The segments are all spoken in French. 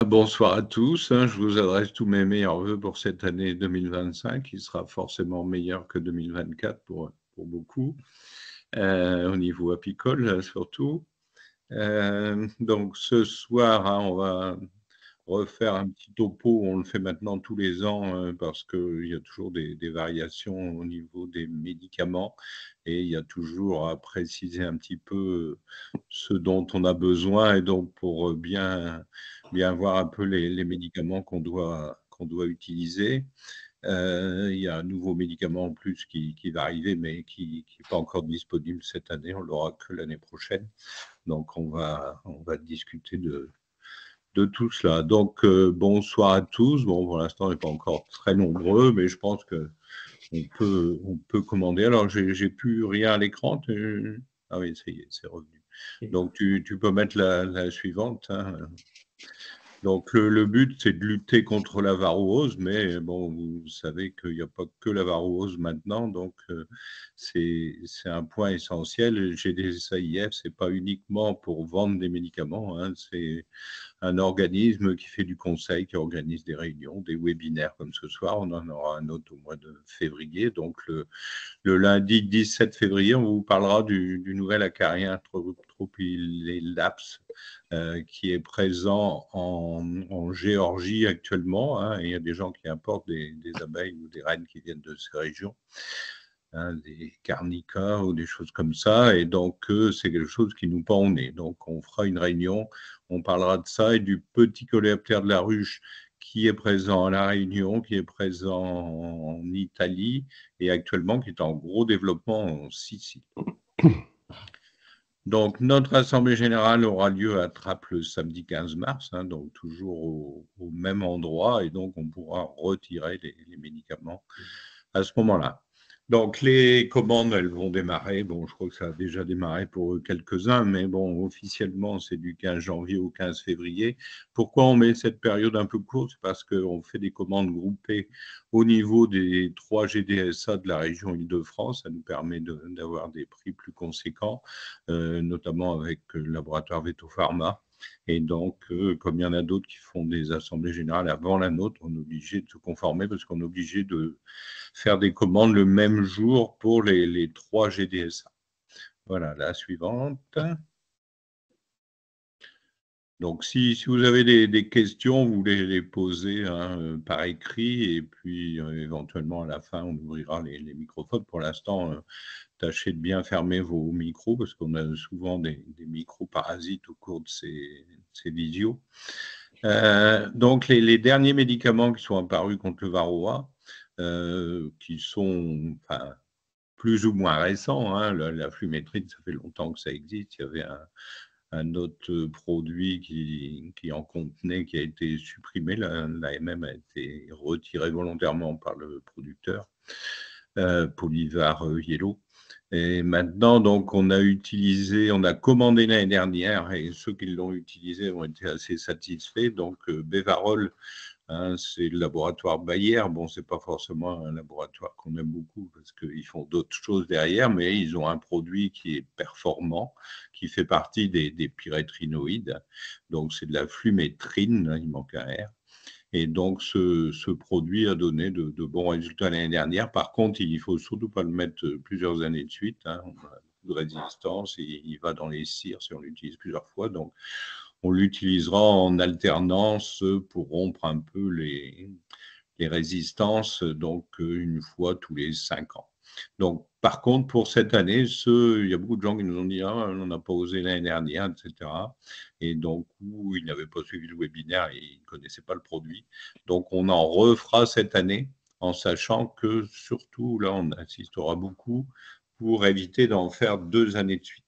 Bonsoir à tous, je vous adresse tous mes meilleurs vœux pour cette année 2025 qui sera forcément meilleure que 2024 pour beaucoup, au niveau apicole surtout. Donc ce soir, on va refaire un petit topo, on le fait maintenant tous les ans parce qu'il y a toujours des variations au niveau des médicaments et il y a toujours à préciser un petit peu ce dont on a besoin et donc pour bien voir un peu les médicaments qu'on doit utiliser. Il y a un nouveau médicament en plus qui va arriver mais qui n'est pas encore disponible cette année, on l'aura que l'année prochaine. Donc on va discuter de tout cela. Donc, bonsoir à tous. Bon, pour l'instant, on n'est pas encore très nombreux, mais je pense que on peut commander. Alors, j'ai plus rien à l'écran. Ah oui, ça y est, c'est revenu. Donc, tu peux mettre la suivante. Donc, le but, c'est de lutter contre la varroose, mais bon, vous savez qu'il n'y a pas que la varroose maintenant, donc c'est un point essentiel. Le GDSAIF, ce n'est pas uniquement pour vendre des médicaments, c'est un organisme qui fait du conseil, qui organise des réunions, des webinaires comme ce soir. On en aura un autre au mois de février. Donc, le lundi 17 février, on vous parlera du nouvel acarien Tropilelaps qui est présent en Géorgie actuellement. Et il y a des gens qui importent des abeilles ou des reines qui viennent de ces régions. Des carnicas ou des choses comme ça. Et donc, c'est quelque chose qui nous pend au nez. Donc, on fera une réunion, on parlera de ça et du petit coléoptère de la ruche qui est présent à La Réunion, qui est présent en Italie et actuellement qui est en gros développement en Sicile. Donc, notre assemblée générale aura lieu à Trappes le samedi 15 mars, donc toujours au même endroit, et donc on pourra retirer les médicaments à ce moment-là. Donc, les commandes, elles vont démarrer. Bon, je crois que ça a déjà démarré pour quelques-uns, mais bon, officiellement, c'est du 15 janvier au 15 février. Pourquoi on met cette période un peu courte? C'est parce qu'on fait des commandes groupées au niveau des 3 GDSA de la région Île-de-France. Ça nous permet d'avoir des prix plus conséquents, notamment avec le laboratoire Veto Pharma. Et donc, comme il y en a d'autres qui font des assemblées générales avant la nôtre, on est obligé de se conformer parce qu'on est obligé de faire des commandes le même jour pour les 3 GDSA. Voilà, la suivante. Donc, si vous avez des questions, vous voulez les poser par écrit, et puis éventuellement à la fin, on ouvrira les microphones. Pour l'instant, tâchez de bien fermer vos micros, parce qu'on a souvent des micros parasites au cours de ces visios. Donc, les derniers médicaments qui sont apparus contre le varroa, qui sont plus ou moins récents, la flumétrine, ça fait longtemps que ça existe. Il y avait un autre produit qui en contenait, qui a été supprimé. L'AMM a été retiré volontairement par le producteur, Polyvar Yellow. Et maintenant, donc, on a commandé l'année dernière, et ceux qui l'ont utilisé ont été assez satisfaits. Donc, Bevarol, c'est le laboratoire Bayer. Bon, c'est pas forcément un laboratoire qu'on aime beaucoup parce qu'ils font d'autres choses derrière, mais ils ont un produit qui est performant, qui fait partie des pyrétrinoïdes. Donc, c'est de la flumétrine, il manque un R. Et donc, ce produit a donné de bons résultats l'année dernière. Par contre, il ne faut surtout pas le mettre plusieurs années de suite. On a beaucoup de résistance et il va dans les cires si on l'utilise plusieurs fois. Donc, on l'utilisera en alternance pour rompre un peu les résistances, donc une fois tous les 5 ans. Donc, par contre, pour cette année, il y a beaucoup de gens qui nous ont dit on n'a pas osé l'année dernière, etc. Et donc, ils n'avaient pas suivi le webinaire et ils ne connaissaient pas le produit. Donc, on en refera cette année en sachant que, surtout, là, on insistera beaucoup pour éviter d'en faire 2 années de suite.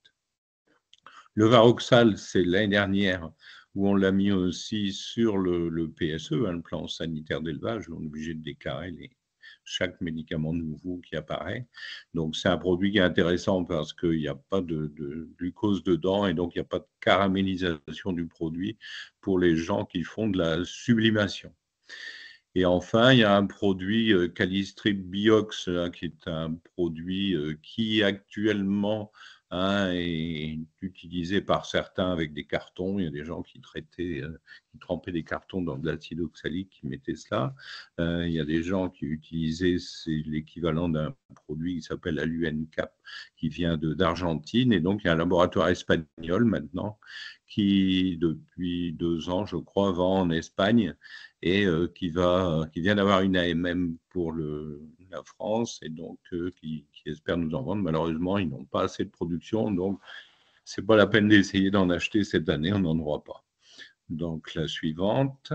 Le Varoxal, c'est l'année dernière où on l'a mis aussi sur le PSE, le plan sanitaire d'élevage. On est obligé de déclarer chaque médicament nouveau qui apparaît. Donc, c'est un produit qui est intéressant parce qu'il n'y a pas de glucose dedans et donc il n'y a pas de caramélisation du produit pour les gens qui font de la sublimation. Et enfin, il y a un produit Calistrip Biox, qui est un produit qui actuellement hein, et utilisé par certains avec des cartons. Il y a des gens qui trempaient des cartons dans de l'acide oxalique, qui mettaient cela. Il y a des gens qui utilisaient, c'est l'équivalent d'un produit qui s'appelle AluNCAP, qui vient d'Argentine. Et donc, il y a un laboratoire espagnol maintenant qui, depuis 2 ans, je crois, vend en Espagne et qui vient d'avoir une AMM pour la France et donc qui espère nous en vendre. Malheureusement, ils n'ont pas assez de production, donc c'est pas la peine d'essayer d'en acheter cette année, on n'en aura pas. Donc la suivante.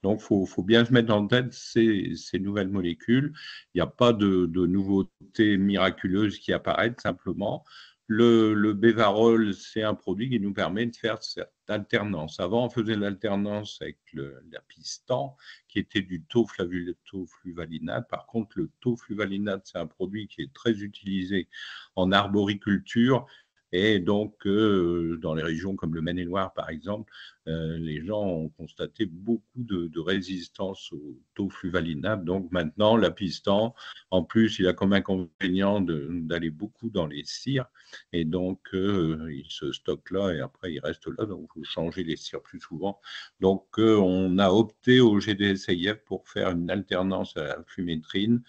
Donc, faut bien se mettre en tête ces nouvelles molécules. Il n'y a pas de nouveautés miraculeuses qui apparaissent, simplement. Le Bévarol, c'est un produit qui nous permet de faire cette alternance. Avant, on faisait l'alternance avec la pistan, qui était du tofluvalinate. Par contre, le tofluvalinate, c'est un produit qui est très utilisé en arboriculture. Et donc, dans les régions comme le Maine-et-Loire, par exemple, les gens ont constaté beaucoup de résistance au tofluvalinate. Donc maintenant, la pistan, en plus, il a comme inconvénient d'aller beaucoup dans les cires. Et donc, il se stocke là et après, il reste là. Donc, il faut changer les cires plus souvent. Donc, on a opté au GDSIF pour faire une alternance à la flumètrine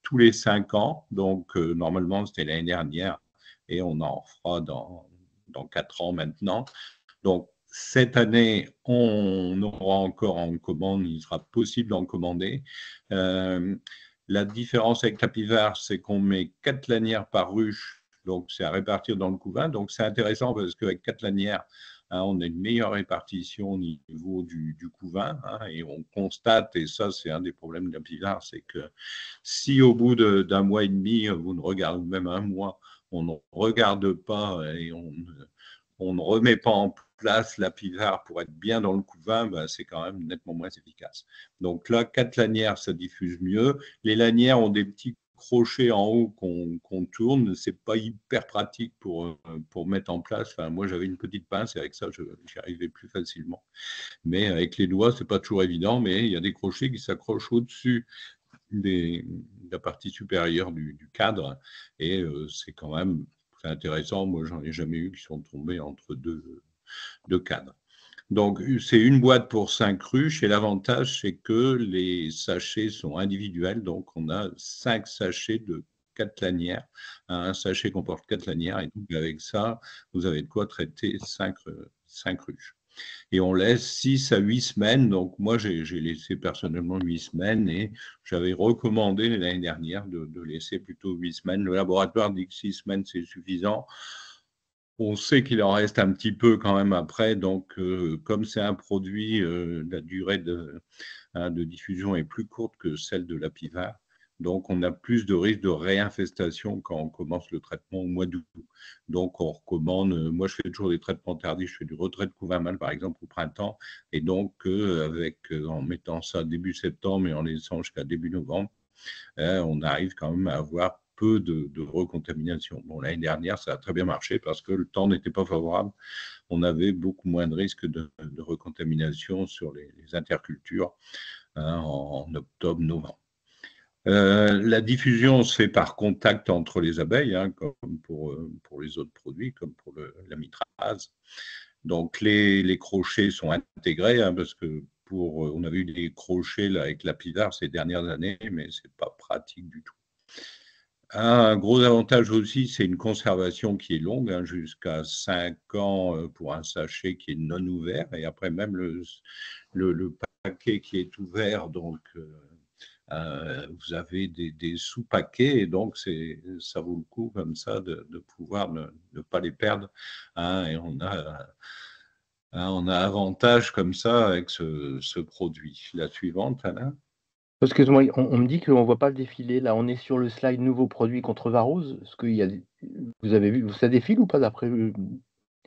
tous les 5 ans. Donc, normalement, c'était l'année dernière et on en fera dans 4 ans maintenant. Donc, cette année, on aura encore en commande, il sera possible d'en commander. La différence avec Capivars, c'est qu'on met 4 lanières par ruche, donc c'est à répartir dans le couvain. Donc, c'est intéressant parce qu'avec 4 lanières, hein, on a une meilleure répartition au niveau du couvain, hein, et on constate, et ça, c'est un des problèmes de Capivars, c'est que si au bout d'un mois et demi, vous ne regardez même un mois, on ne regarde pas et on ne remet pas en place la pivard pour être bien dans le couvain, ben, c'est quand même nettement moins efficace. Donc là, 4 lanières, ça diffuse mieux. Les lanières ont des petits crochets en haut qu'on tourne. C'est pas hyper pratique pour mettre en place. Enfin, moi, j'avais une petite pince et avec ça, j'y arrivais plus facilement. Mais avec les doigts, c'est pas toujours évident. Mais il y a des crochets qui s'accrochent au-dessus de la partie supérieure du cadre et c'est quand même intéressant. Moi, j'en ai jamais eu qui sont tombés entre deux cadres. Donc, c'est une boîte pour 5 ruches et l'avantage, c'est que les sachets sont individuels. Donc, on a 5 sachets de 4 lanières. Un sachet comporte 4 lanières et donc, avec ça, vous avez de quoi traiter 5 ruches. Et on laisse 6 à 8 semaines. Donc, moi, j'ai laissé personnellement 8 semaines et j'avais recommandé l'année dernière de laisser plutôt 8 semaines. Le laboratoire dit que 6 semaines, c'est suffisant. On sait qu'il en reste un petit peu quand même après. Donc, comme c'est un produit, la durée de diffusion est plus courte que celle de la Pivard. Donc, on a plus de risques de réinfestation quand on commence le traitement au mois d'août. Donc, on recommande, moi je fais toujours des traitements tardifs, je fais du retrait de couvain mâle par exemple au printemps, et donc en mettant ça début septembre et en laissant jusqu'à début novembre, on arrive quand même à avoir peu de recontamination. Bon, l'année dernière, ça a très bien marché parce que le temps n'était pas favorable. On avait beaucoup moins de risques de recontamination sur les intercultures, hein, en octobre, novembre. La diffusion se fait par contact entre les abeilles, hein, comme pour les autres produits, comme pour la mitraz. Donc, les crochets sont intégrés, hein, parce que on avait eu des crochets là, avec la Pivard ces dernières années, mais ce n'est pas pratique du tout. Un gros avantage aussi, c'est une conservation qui est longue, hein, jusqu'à 5 ans pour un sachet qui est non ouvert, et après même le paquet qui est ouvert, donc vous avez des sous-paquets, et donc ça vaut le coup comme ça de pouvoir ne pas les perdre, hein, et on a avantage comme ça avec ce produit. La suivante, Alain. Excuse-moi, on me dit qu'on ne voit pas le défilé. Là, on est sur le slide nouveau produit contre varose. Vous avez vu, ça défile ou pas d'après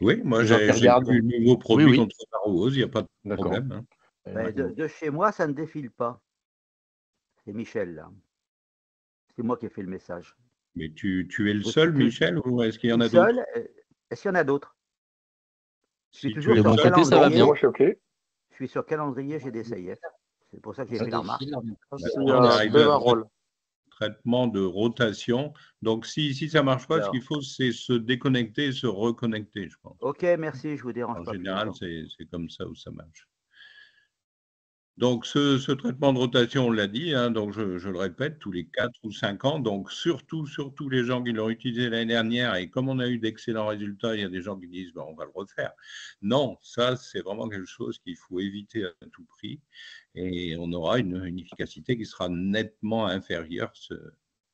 Oui, moi les gens qui j'ai vu regardent? le nouveau Oui, produit oui. contre la varose, il n'y a pas de D'accord. problème, hein. De chez moi, ça ne défile pas. C'est Michel, là. C'est moi qui ai fait le message. Mais tu es le seul, Michel, ou est-ce qu'il y en a seul. d'autres? Est-ce qu'il y en a d'autres? Je suis Si toujours tu es De sur mon côté, ça va bien. calendrier. Moi, je suis OK. Je suis sur calendrier GDSIF. C'est pour ça que j'ai fait la remarque. Ça, Bah, c'est on est arrivé à Bévarol. traitement de rotation. Donc, si ça ne marche pas, ce qu'il faut, c'est se déconnecter et se reconnecter, je pense. Ok, merci, je vous dérange En pas plus général, longtemps. c'est comme ça où ça marche. Donc, ce traitement de rotation, on l'a dit, hein, donc je le répète, tous les 4 ou 5 ans. Donc, surtout les gens qui l'ont utilisé l'année dernière, et comme on a eu d'excellents résultats, il y a des gens qui disent on va le refaire. Non, ça, c'est vraiment quelque chose qu'il faut éviter à tout prix. Et on aura une efficacité qui sera nettement inférieure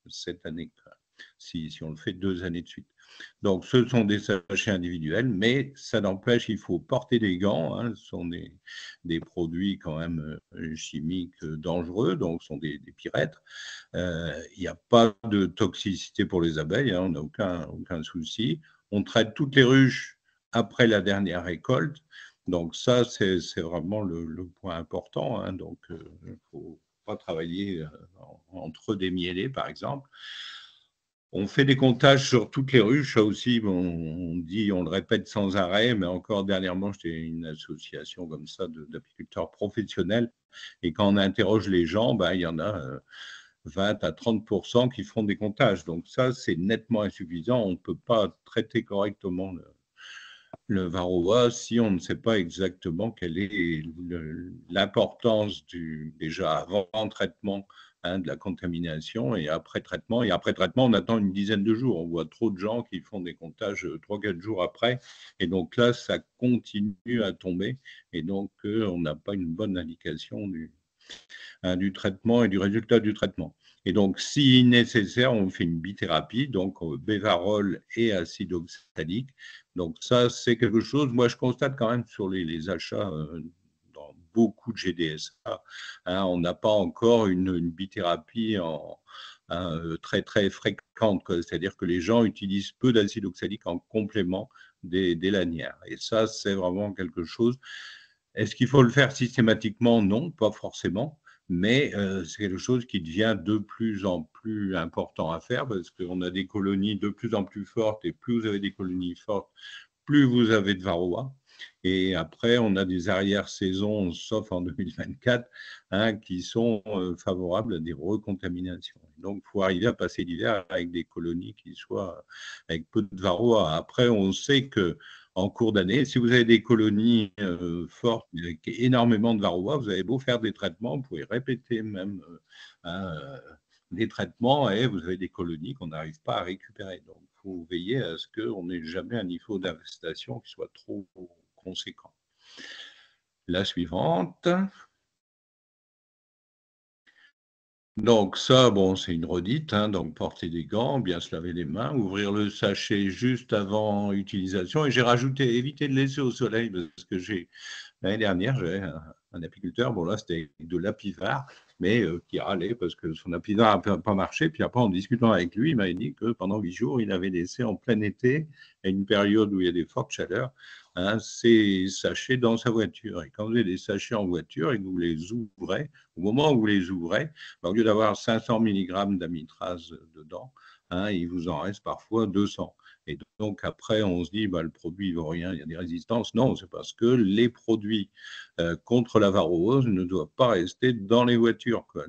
cette année, si on le fait 2 années de suite. Donc, ce sont des sachets individuels, mais ça n'empêche, il faut porter des gants. Hein, ce sont des produits quand même chimiques dangereux, donc ce sont des pyrètres. Il n'y a pas de toxicité pour les abeilles, hein, on n'a aucun souci. On traite toutes les ruches après la dernière récolte. Donc ça, c'est vraiment le point important. Hein, donc, il ne faut pas travailler entre des mielés, par exemple. On fait des comptages sur toutes les ruches, ça aussi, on le répète sans arrêt, mais encore dernièrement, j'étais une association comme ça d'apiculteurs professionnels, et quand on interroge les gens, il y en a 20 à 30% qui font des comptages. Donc ça, c'est nettement insuffisant. On ne peut pas traiter correctement le varroa si on ne sait pas exactement quelle est l'importance déjà avant traitement, hein, de la contamination, et après traitement. Et après traitement, on attend une dizaine de jours. On voit trop de gens qui font des comptages 3-4 jours après. Et donc là, ça continue à tomber. Et donc, on n'a pas une bonne indication du traitement et du résultat du traitement. Et donc, si nécessaire, on fait une bithérapie, donc bévarol et acide oxalique. Donc ça, c'est quelque chose, moi je constate quand même sur les achats dans beaucoup de GDSA, hein, on n'a pas encore une bithérapie très très fréquente, c'est-à-dire que les gens utilisent peu d'acide oxalique en complément des lanières. Et ça, c'est vraiment quelque chose. Est-ce qu'il faut le faire systématiquement? Non, pas forcément. Mais c'est quelque chose qui devient de plus en plus important à faire, parce qu'on a des colonies de plus en plus fortes, et plus vous avez des colonies fortes, plus vous avez de varroa. Et après, on a des arrière-saisons, sauf en 2024, hein, qui sont favorables à des recontaminations. Donc, il faut arriver à passer l'hiver avec des colonies qui soient avec peu de varroa. Après, on sait que en cours d'année, si vous avez des colonies fortes avec énormément de varroa, vous avez beau faire des traitements, vous pouvez répéter même des traitements, et vous avez des colonies qu'on n'arrive pas à récupérer. Donc, il faut veiller à ce qu'on n'ait jamais un niveau d'investation qui soit trop conséquent. La suivante. Donc ça, bon, c'est une redite, hein, donc porter des gants, bien se laver les mains, ouvrir le sachet juste avant utilisation. Et j'ai rajouté, éviter de laisser au soleil, parce que l'année dernière, j'avais un apiculteur, bon là c'était de l'apivard, mais qui râlait parce que son apivard n'a pas marché. Puis après, en discutant avec lui, il m'avait dit que pendant 8 jours, il avait laissé en plein été, à une période où il y a des fortes chaleurs, hein, ces sachets dans sa voiture. Et quand vous avez des sachets en voiture et que vous les ouvrez, au moment où vous les ouvrez, au lieu d'avoir 500 mg d'amitrase dedans, hein, il vous en reste parfois 200. Et donc après, on se dit, le produit ne vaut rien, il y a des résistances. Non, c'est parce que les produits contre la varroose ne doivent pas rester dans les voitures, quoi.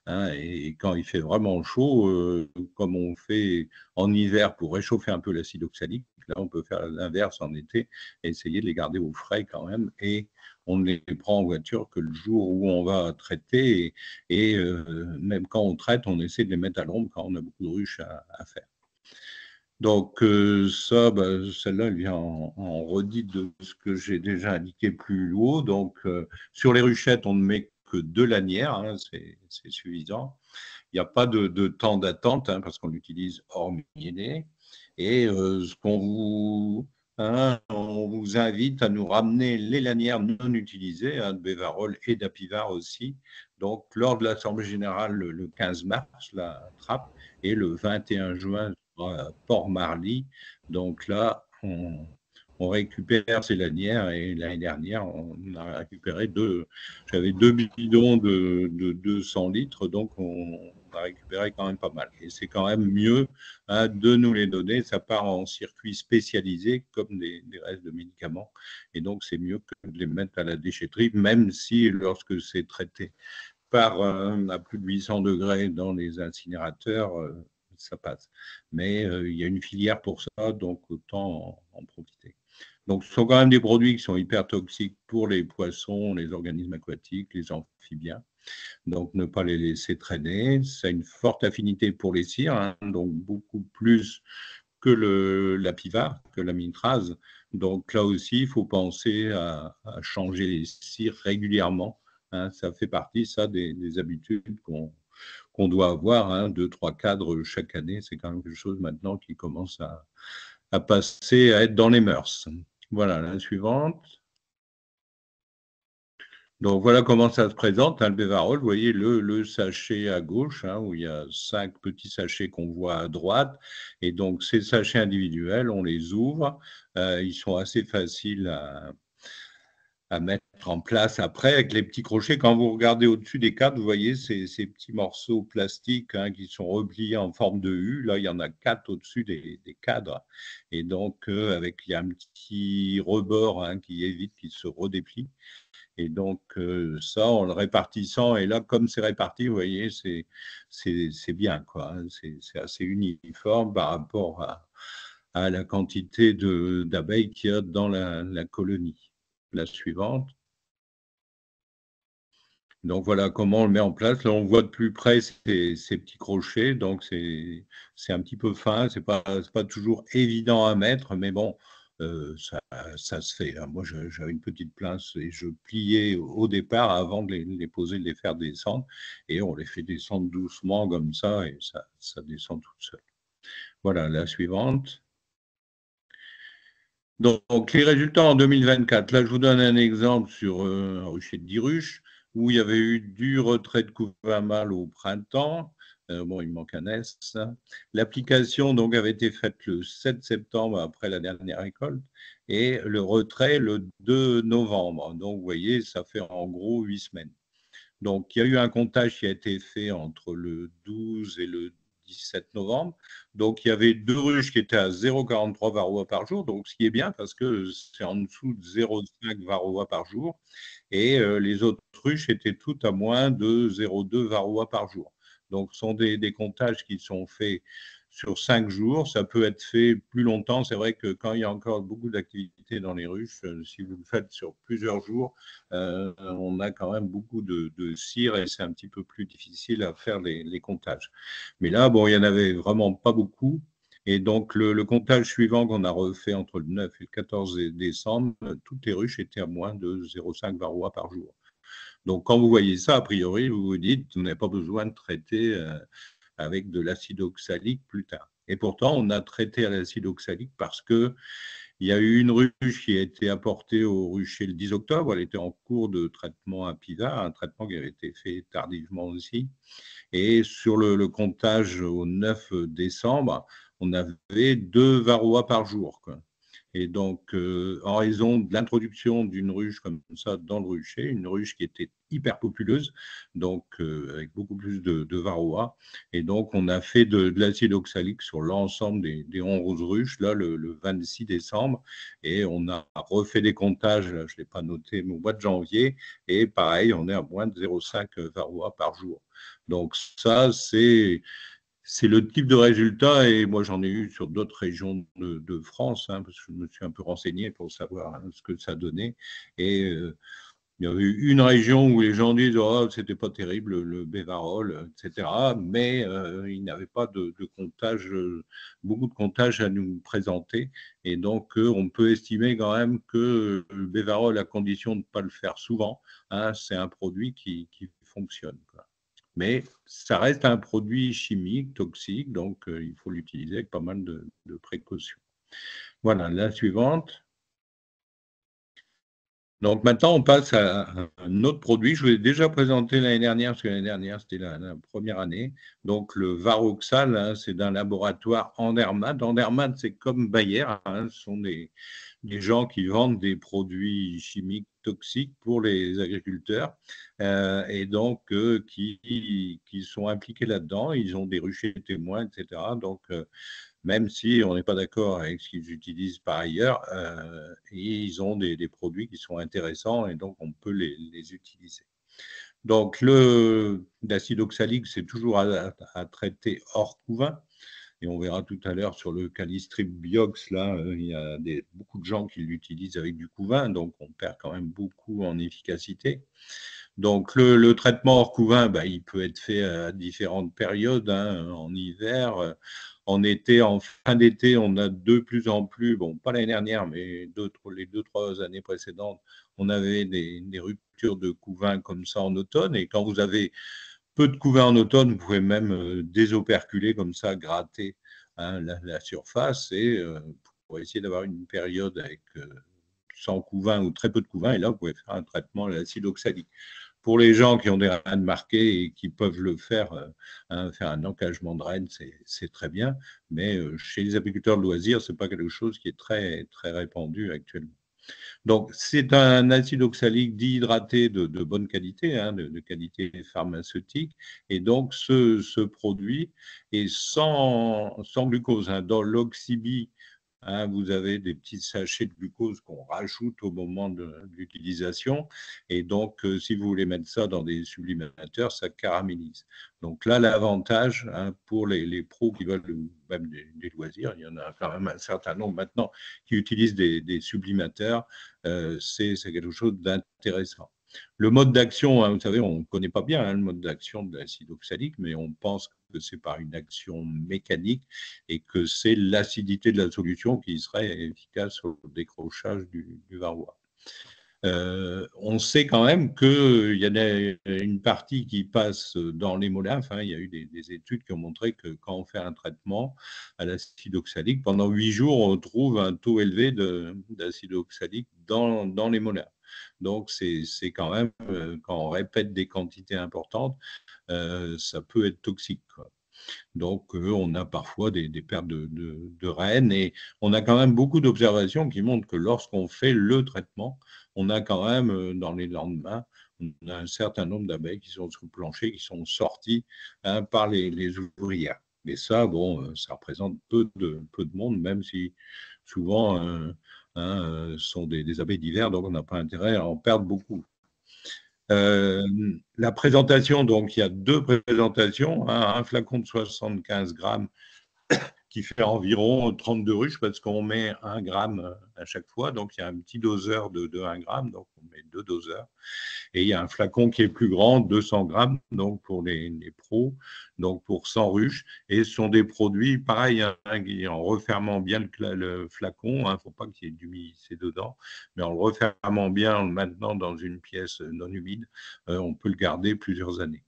Hein, et quand il fait vraiment chaud, comme on fait en hiver pour réchauffer un peu l'acide oxalique, là on peut faire l'inverse en été, et essayer de les garder au frais quand même, et on ne les prend en voiture que le jour où on va traiter, et même quand on traite, on essaie de les mettre à l'ombre quand on a beaucoup de ruches à faire. Donc ça, celle-là, elle vient en redite de ce que j'ai déjà indiqué plus haut. Donc sur les ruchettes, on ne met que 2 lanières, hein, c'est suffisant. Il n'y a pas de temps d'attente, hein, parce qu'on l'utilise hors mielé. Et ce on vous invite à nous ramener les lanières non utilisées, hein, de Bévarol et d'Apivar aussi. Donc lors de l'Assemblée générale le 15 mars, la trappe, et le 21 juin, à Port-Marly. Donc là, on récupère ces lanières, et l'année dernière, on a récupéré j'avais 2 bidons de 200 litres, donc on a récupéré quand même pas mal. Et c'est quand même mieux, hein, de nous les donner. Ça part en circuit spécialisé comme des restes de médicaments, et donc c'est mieux que de les mettre à la déchetterie, même si lorsque c'est traité part à plus de 800 degrés dans les incinérateurs, ça passe. Mais il y a une filière pour ça, donc autant en profiter. Donc, ce sont quand même des produits qui sont hyper toxiques pour les poissons, les organismes aquatiques, les amphibiens. Donc, ne pas les laisser traîner. Ça a une forte affinité pour les cires, hein, donc beaucoup plus que la pivar, que la mitrase. Donc, là aussi, il faut penser à changer les cires régulièrement. Hein. Ça fait partie, ça, des habitudes qu'on doit avoir, hein, 2-3 cadres chaque année. C'est quand même quelque chose maintenant qui commence à passer, à être dans les mœurs. Voilà, la suivante. Donc voilà comment ça se présente, hein, le Bévarol. Vous voyez le sachet à gauche, hein, où il y a 5 petits sachets qu'on voit à droite. Et donc ces sachets individuels, on les ouvre. Ils sont assez faciles à mettre en place après avec les petits crochets. Quand vous regardez au-dessus des cadres, vous voyez ces petits morceaux plastiques, hein, qui sont repliés en forme de U. Là, il y en a 4 au-dessus des cadres. Et donc, il y a un petit rebord, hein, qui évite qu'il se redéplie. Et donc, ça, en le répartissant, et là, comme c'est réparti, vous voyez, c'est bien, quoi. Hein. C'est assez uniforme par rapport à la quantité d'abeilles qu'il y a dans la colonie. La suivante. Donc voilà comment on le met en place. Là, on voit de plus près ces petits crochets. Donc c'est un petit peu fin. C'est pas toujours évident à mettre, mais bon, ça se fait. Moi, j'avais une petite pince et je pliais au départ avant de les poser, de les faire descendre. Et on les fait descendre doucement comme ça et ça descend tout seul. Voilà, la suivante. Donc, les résultats en 2024, là, je vous donne un exemple sur un rucher de 10 ruches, où il y avait eu du retrait de couvain mâle au printemps. Bon, il manque un S. L'application donc avait été faite le 7 septembre après la dernière récolte et le retrait le 2 novembre. Donc, vous voyez, ça fait en gros 8 semaines. Donc, il y a eu un comptage qui a été fait entre le 12 et le 17 novembre. Donc, il y avait 2 ruches qui étaient à 0,43 varroa par jour, donc ce qui est bien parce que c'est en dessous de 0,5 varroa par jour. Et les autres ruches étaient toutes à moins de 0,2 varroa par jour. Donc, ce sont des comptages qui sont faits sur 5 jours. Ça peut être fait plus longtemps. C'est vrai que quand il y a encore beaucoup d'activités dans les ruches, si vous le faites sur plusieurs jours, on a quand même beaucoup de cire et c'est un petit peu plus difficile à faire les comptages. Mais là, bon, il n'y en avait vraiment pas beaucoup. Et donc, le comptage suivant qu'on a refait entre le 9 et le 14 décembre, toutes les ruches étaient à moins de 0,5 varroa par jour. Donc, quand vous voyez ça, a priori, vous vous dites, vous n'avez pas besoin de traiter avec de l'acide oxalique plus tard. Et pourtant, on a traité à l'acide oxalique parce que il y a eu une ruche qui a été apportée au rucher le 10 octobre. Elle était en cours de traitement à PIVA, un traitement qui avait été fait tardivement aussi. Et sur le comptage au 9 décembre, on avait 2 varroas par jour, quoi. Et donc, en raison de l'introduction d'une ruche comme ça dans le rucher, une ruche qui était hyper populeuse, donc avec beaucoup plus de varroa, et donc on a fait de l'acide oxalique sur l'ensemble des 11 ruches, là, le 26 décembre, et on a refait des comptages, là, je ne l'ai pas noté, mais au mois de janvier, et pareil, on est à moins de 0,5 varroa par jour. Donc ça, c'est le type de résultat, et moi j'en ai eu sur d'autres régions de France, hein, parce que je me suis un peu renseigné pour savoir, hein, ce que ça donnait. Et il y avait eu une région où les gens disent oh, c'était pas terrible le Bévarol, etc. Mais ils n'avaient pas de comptage, beaucoup de comptages à nous présenter. Et donc on peut estimer quand même que le Bévarol, à condition de ne pas le faire souvent, hein, c'est un produit qui fonctionne, quoi. Mais ça reste un produit chimique, toxique, donc il faut l'utiliser avec pas mal de précautions. Voilà, la suivante. Donc maintenant, on passe à un autre produit. Je vous l'ai déjà présenté l'année dernière, parce que l'année dernière, c'était la première année. Donc le Varoxal, hein, c'est d'un laboratoire Andermatt. Andermatt, c'est comme Bayer, hein, ce sont des gens qui vendent des produits chimiques toxiques pour les agriculteurs, et donc qui sont impliqués là-dedans. Ils ont des ruchers témoins, etc. Donc, même si on n'est pas d'accord avec ce qu'ils utilisent par ailleurs, ils ont des produits qui sont intéressants et donc on peut les utiliser. Donc, l'acide oxalique, c'est toujours à traiter hors couvain. Et on verra tout à l'heure sur le Calistrip Biox, là, il y a beaucoup de gens qui l'utilisent avec du couvain, donc on perd quand même beaucoup en efficacité. Donc le traitement hors couvain, il peut être fait à différentes périodes, hein, en hiver, en été, en fin d'été, on a de plus en plus, bon, pas l'année dernière, mais les 2-3 années précédentes, on avait des ruptures de couvain comme ça en automne. Et quand vous avez peu de couvain en automne, vous pouvez même désoperculer comme ça, gratter, hein, la surface pour essayer d'avoir une période avec sans couvain ou très peu de couvain. Et là, vous pouvez faire un traitement à l'acide oxalique. Pour les gens qui ont des reins marqués et qui peuvent le faire, hein, faire un encagement de reine, c'est très bien. Mais chez les apiculteurs de loisirs, ce n'est pas quelque chose qui est très, très répandu actuellement. Donc, c'est un acide oxalique dihydraté de bonne qualité, hein, de qualité pharmaceutique. Et donc, ce produit est sans glucose, hein. Dans l'Oxybi, hein, vous avez des petits sachets de glucose qu'on rajoute au moment de l'utilisation. Et donc, si vous voulez mettre ça dans des sublimateurs, ça caramélise. Donc là, l'avantage, hein, pour les pros qui veulent même des loisirs, il y en a quand même un certain nombre maintenant qui utilisent des sublimateurs, c'est quelque chose d'intéressant. Le mode d'action, hein, vous savez, on ne connaît pas bien, hein, le mode d'action de l'acide oxalique, mais on pense que c'est par une action mécanique et que c'est l'acidité de la solution qui serait efficace au décrochage du varroa. On sait quand même qu'il y a une partie qui passe dans l'hémolymphe. Hein. Il y a eu des études qui ont montré que quand on fait un traitement à l'acide oxalique, pendant 8 jours, on trouve un taux élevé d'acide oxalique dans l'hémolymphe. Donc, c'est quand même, quand on répète des quantités importantes, ça peut être toxique, quoi. Donc, on a parfois des pertes de reines et on a quand même beaucoup d'observations qui montrent que lorsqu'on fait le traitement, on a quand même, dans les lendemains, on a un certain nombre d'abeilles qui sont sous le plancher, qui sont sorties, hein, par les ouvrières. Mais ça, bon, ça représente peu de monde, même si souvent, sont des abeilles d'hiver, donc on n'a pas intérêt à en perdre beaucoup. La présentation, donc il y a 2 présentations, hein, un flacon de 75 grammes qui fait environ 32 ruches parce qu'on met 1 gramme à chaque fois, donc il y a un petit doseur de 1 gramme, donc on met 2 doseurs. Et il y a un flacon qui est plus grand, 200 grammes, donc pour les pros, donc pour 100 ruches. Et ce sont des produits, pareil, hein, en refermant bien le flacon, il ne faut pas qu'il y ait d'humidité dedans, mais en le refermant bien, en le maintenant dans une pièce non humide, on peut le garder plusieurs années.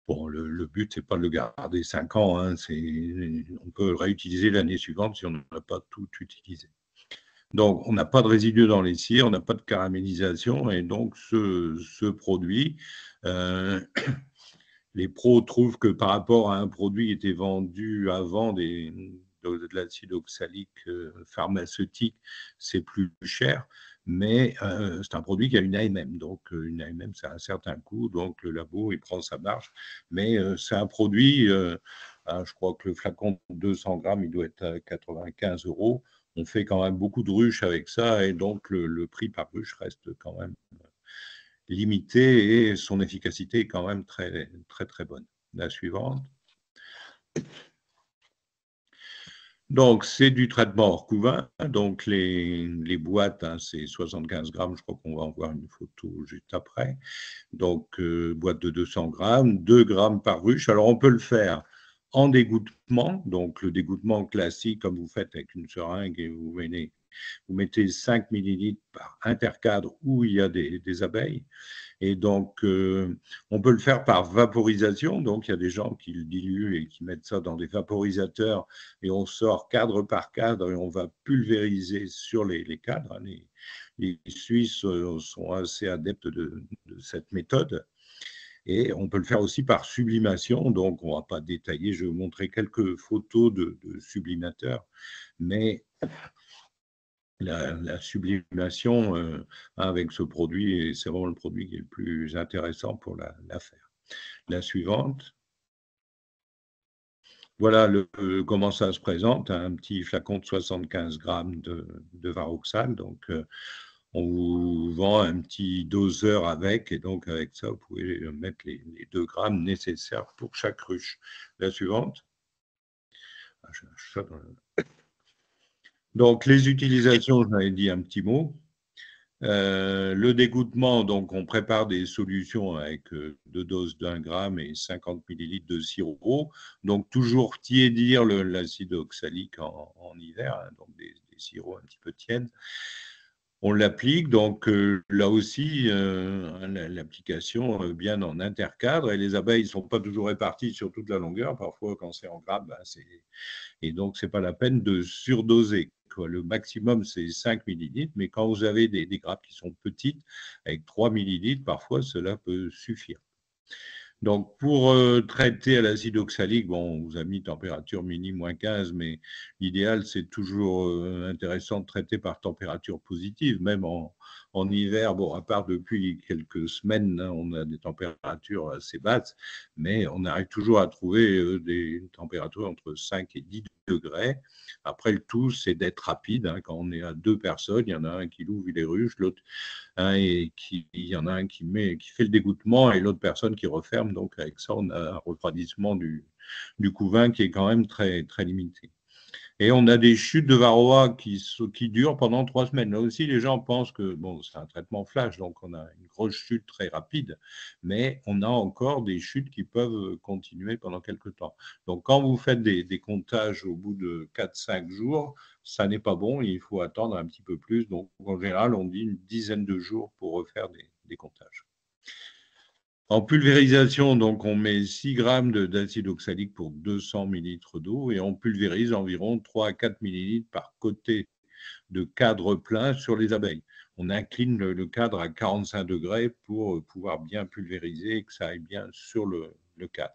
Bon, le but, c'est pas de le garder 5 ans, hein, on peut le réutiliser l'année suivante si on n'a pas tout utilisé. Donc, on n'a pas de résidus dans les cires, on n'a pas de caramélisation, et donc ce produit, les pros trouvent que par rapport à un produit qui était vendu avant de l'acide oxalique pharmaceutique, c'est plus cher, mais c'est un produit qui a une AMM, donc une AMM, c'est un certain coût, donc le labo, il prend sa marge, mais c'est un produit, je crois que le flacon de 200 grammes, il doit être à 95 €. On fait quand même beaucoup de ruches avec ça, et donc le prix par ruche reste quand même limité et son efficacité est quand même très, très, très bonne. La suivante. Donc, c'est du traitement hors couvain. Donc, les boîtes, hein, c'est 75 grammes. Je crois qu'on va en voir une photo juste après. Donc, boîte de 200 grammes, 2 grammes par ruche. Alors, on peut le faire en dégouttement. Donc, le dégouttement classique, comme vous faites avec une seringue et vous mettez 5 millilitres par intercadre où il y a des abeilles. Et donc, on peut le faire par vaporisation. Donc, il y a des gens qui le diluent et qui mettent ça dans des vaporisateurs et on sort cadre par cadre et on va pulvériser sur les cadres. Les Suisses sont assez adeptes de cette méthode. Et on peut le faire aussi par sublimation. Donc, on ne va pas détailler. Je vais vous montrer quelques photos de sublimateurs. Mais la sublimation avec ce produit, et c'est vraiment le produit qui est le plus intéressant pour la faire. La suivante. Voilà comment ça se présente, un petit flacon de 75 grammes de Varoxal. Donc, On vous vend un petit doseur avec, et donc avec ça, vous pouvez mettre les 2 grammes nécessaires pour chaque ruche. La suivante. Ah, je lâche ça dans Donc, les utilisations, j'en ai dit un petit mot. Le dégoûtement, donc on prépare des solutions avec 2 doses d'1 gramme et 50 millilitres de sirop. Donc, toujours tiédir l'acide oxalique en hiver, hein, donc des sirops un petit peu tièdes. On l'applique, donc là aussi, l'application bien en intercadre, et les abeilles ne sont pas toujours réparties sur toute la longueur. Parfois, quand c'est en grappe, et donc c'est pas la peine de surdoser. Le maximum, c'est 5 millilitres, mais quand vous avez des grappes qui sont petites, avec 3 millilitres, parfois, cela peut suffire. Donc, pour traiter à l'acide oxalique, bon, on vous a mis température mini -15, mais l'idéal, c'est toujours intéressant de traiter par température positive, même en hiver. Bon, à part depuis quelques semaines, hein, on a des températures assez basses, mais on arrive toujours à trouver des températures entre 5 et 10 degrés. Après, le tout, c'est d'être rapide, hein. Quand on est à 2 personnes, il y en a un qui ouvre les ruches, l'autre et il y en a un qui fait le dégoûtement et l'autre personne qui referme. Donc, avec ça, on a un refroidissement du couvain qui est quand même très, très limité. Et on a des chutes de varroa qui durent pendant 3 semaines. Là aussi, les gens pensent que bon, c'est un traitement flash, donc on a une grosse chute très rapide, mais on a encore des chutes qui peuvent continuer pendant quelques temps. Donc, quand vous faites des comptages au bout de 4-5 jours, ça n'est pas bon, il faut attendre un petit peu plus. Donc, en général, on dit une dizaine de jours pour refaire des comptages. En pulvérisation, donc, on met 6 grammes d'acide oxalique pour 200 millilitres d'eau, et on pulvérise environ 3 à 4 millilitres par côté de cadre plein sur les abeilles. On incline le cadre à 45 degrés pour pouvoir bien pulvériser et que ça aille bien sur le cadre.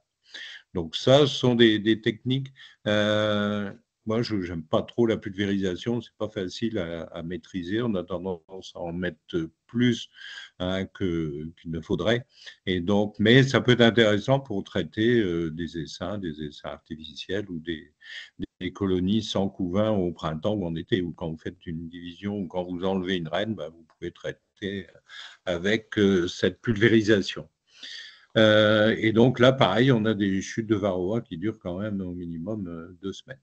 Donc ça, ce sont des techniques. Moi, je n'aime pas trop la pulvérisation, c'est pas facile à maîtriser. On a tendance à en mettre plus, hein, qu'il ne faudrait. Et donc, mais ça peut être intéressant pour traiter des essaims artificiels ou des colonies sans couvain au printemps ou en été, ou quand vous faites une division ou quand vous enlevez une reine, vous pouvez traiter avec cette pulvérisation. Et donc là, pareil, on a des chutes de varroa qui durent quand même au minimum 2 semaines.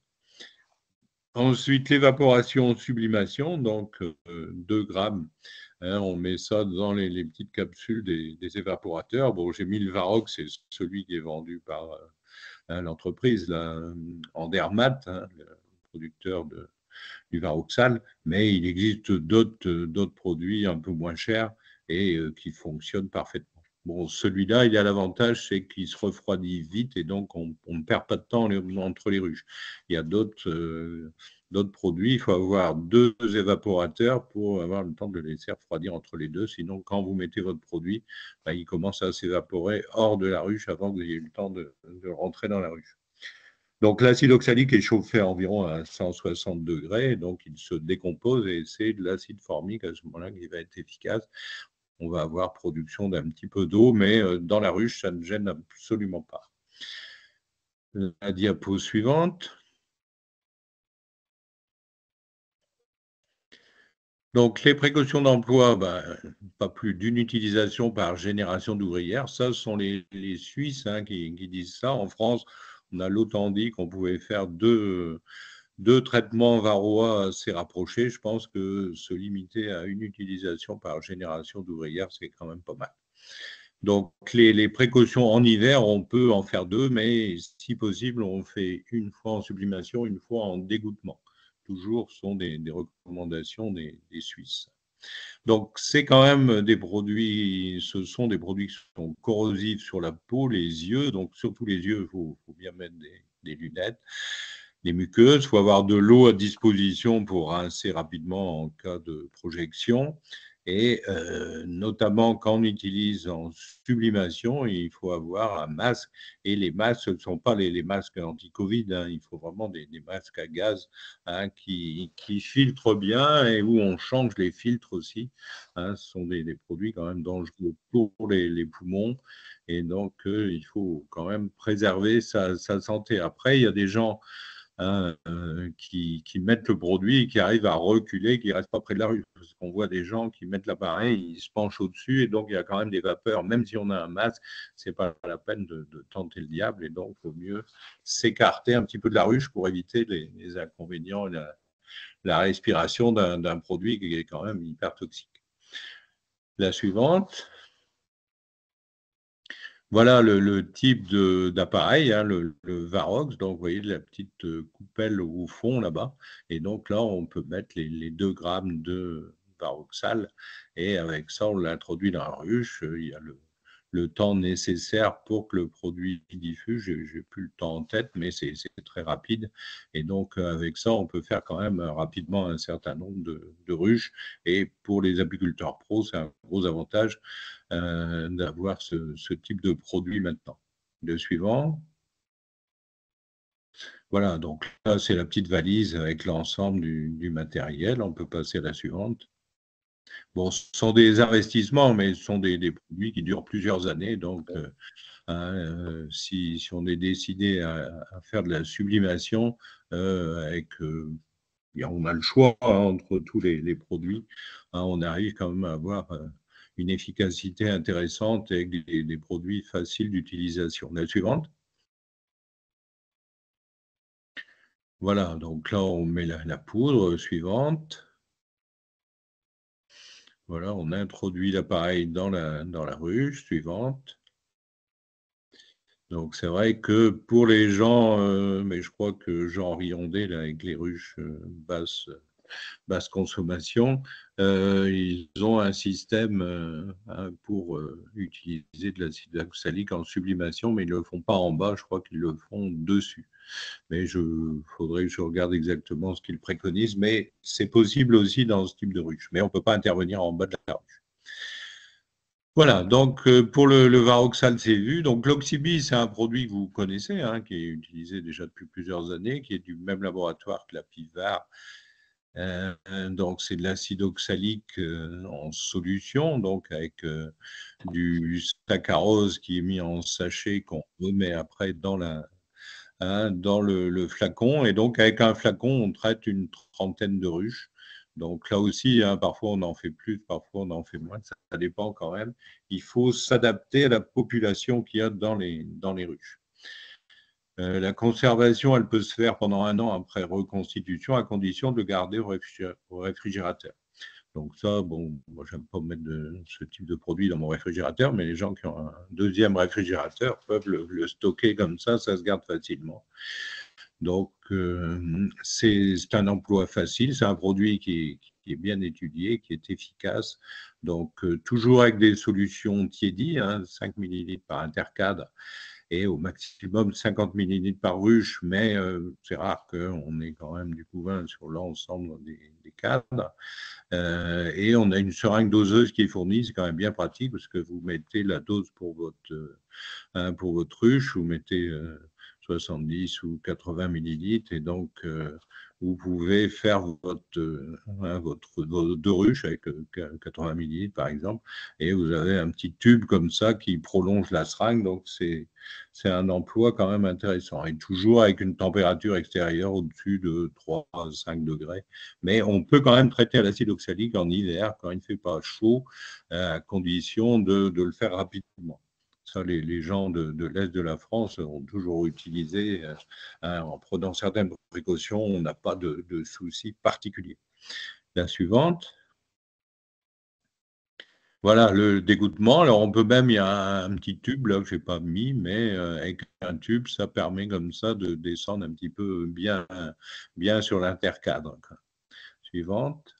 Ensuite, l'évaporation, sublimation, donc 2 grammes. Hein, on met ça dans les petites capsules des évaporateurs. Bon, j'ai mis le Varox, c'est celui qui est vendu par l'entreprise Andermatt, hein, le producteur du Varoxal, mais il existe d'autres produits un peu moins chers et qui fonctionnent parfaitement. Bon, celui-là, il a l'avantage, c'est qu'il se refroidit vite et donc on ne perd pas de temps entre les ruches. Il y a d'autres produits, il faut avoir 2 évaporateurs pour avoir le temps de le laisser refroidir entre les deux. Sinon, quand vous mettez votre produit, il commence à s'évaporer hors de la ruche avant que vous ayez eu le temps de rentrer dans la ruche. Donc l'acide oxalique est chauffé à environ à 160 degrés, donc il se décompose et c'est de l'acide formique à ce moment-là qui va être efficace. On va avoir production d'un petit peu d'eau, mais dans la ruche, ça ne gêne absolument pas. La diapo suivante. Donc, les précautions d'emploi, pas plus d'une utilisation par génération d'ouvrières. Ça, ce sont les Suisses qui disent ça. En France, on a longtemps dit qu'on pouvait faire deux traitements varroa assez rapprochés. Je pense que se limiter à une utilisation par génération d'ouvrières, c'est quand même pas mal. Donc, les précautions en hiver, on peut en faire 2, mais si possible, on fait une fois en sublimation, une fois en dégoûtement. Toujours sont des recommandations des Suisses. Donc, c'est quand même des produits, ce sont des produits qui sont corrosifs sur la peau, les yeux. Donc, surtout les yeux, il faut bien mettre des lunettes, des muqueuses. Il faut avoir de l'eau à disposition pour rincer rapidement en cas de projection. Et notamment quand on utilise en sublimation, il faut avoir un masque. Et les masques, ce ne sont pas les masques anti-Covid. Il faut vraiment des masques à gaz qui filtrent bien et où on change les filtres aussi. Ce sont des produits quand même dangereux pour les poumons. Et donc, il faut quand même préserver sa santé. Après, il y a des gens hein, qui mettent le produit et qui arrivent à reculer, qui ne restent pas près de la ruche. Parce qu'on voit des gens qui mettent l'appareil, ils se penchent au-dessus et donc il y a quand même des vapeurs. Même si on a un masque, ce n'est pas la peine de tenter le diable et donc il vaut mieux s'écarter un petit peu de la ruche pour éviter les inconvénients et la respiration d'un produit qui est quand même hyper toxique. La suivante. Voilà le type d'appareil, hein, le Varox. Donc, vous voyez la petite coupelle au fond là-bas. Et donc là, on peut mettre les 2 grammes de Varoxal. Et avec ça, on l'introduit dans la ruche. Il y a le temps nécessaire pour que le produit diffuse. Je n'ai plus le temps en tête, mais c'est très rapide. Et donc, avec ça, on peut faire quand même rapidement un certain nombre de ruches. Et pour les apiculteurs pros, c'est un gros avantage d'avoir ce type de produit maintenant. Le suivant. Voilà, donc là, c'est la petite valise avec l'ensemble du matériel. On peut passer à la suivante. Bon, ce sont des investissements, mais ce sont des produits qui durent plusieurs années. Donc, si on est décidé à faire de la sublimation, on a le choix entre tous les produits, hein, on arrive quand même à avoir une efficacité intéressante avec des produits faciles d'utilisation. La suivante. Voilà, donc là, on met la poudre suivante. Voilà, on introduit l'appareil dans la ruche suivante. Donc, c'est vrai que pour les gens, mais je crois que Jean Riondé, là, avec les ruches basse consommation, ils ont un système pour utiliser de l'acide oxalique en sublimation, mais ils ne le font pas en bas, je crois qu'ils le font dessus. Mais il faudrait que je regarde exactement ce qu'ils préconisent, mais c'est possible aussi dans ce type de ruche. Mais on ne peut pas intervenir en bas de la ruche. Voilà, donc pour le Varoxal, c'est vu. Donc l'Oxybis, c'est un produit que vous connaissez, hein, qui est utilisé déjà depuis plusieurs années, qui est du même laboratoire que la Pivar. Donc c'est de l'acide oxalique en solution, donc avec du saccharose qui est mis en sachet qu'on remet après dans le flacon. Et donc avec un flacon, on traite une trentaine de ruches. Donc là aussi, hein, parfois on en fait plus, parfois on en fait moins, ça dépend quand même. Il faut s'adapter à la population qu'il y a dans les ruches. La conservation, elle peut se faire pendant 1 an après reconstitution, à condition de le garder au réfrigérateur. Donc ça, bon, moi, j'aime pas mettre ce type de produit dans mon réfrigérateur, mais les gens qui ont un deuxième réfrigérateur peuvent le stocker comme ça se garde facilement. Donc, c'est un emploi facile, c'est un produit qui est bien étudié, qui est efficace. Donc, toujours avec des solutions tiédies, 5 ml par intercadre, et au maximum 50 ml par ruche, mais c'est rare qu'on ait quand même du couvain sur l'ensemble des cadres. Et on a une seringue doseuse qui est fournie, c'est quand même bien pratique parce que vous mettez la dose pour votre ruche, vous mettez 70 ou 80 millilitres et donc vous pouvez faire vos 2 ruches avec 80 millilitres par exemple, et vous avez un petit tube comme ça qui prolonge la seringue, donc c'est un emploi quand même intéressant, et toujours avec une température extérieure au-dessus de 3 à 5 degrés. Mais on peut quand même traiter à l'acide oxalique en hiver quand il ne fait pas chaud, à condition de le faire rapidement. Ça, les gens de l'Est de la France ont toujours utilisé, en prenant certaines précautions, on n'a pas de soucis particuliers. La suivante. Voilà, le dégouttement. Alors, on peut même, il y a un petit tube là que je n'ai pas mis, mais avec un tube, ça permet comme ça de descendre un petit peu bien sur l'intercadre. Suivante.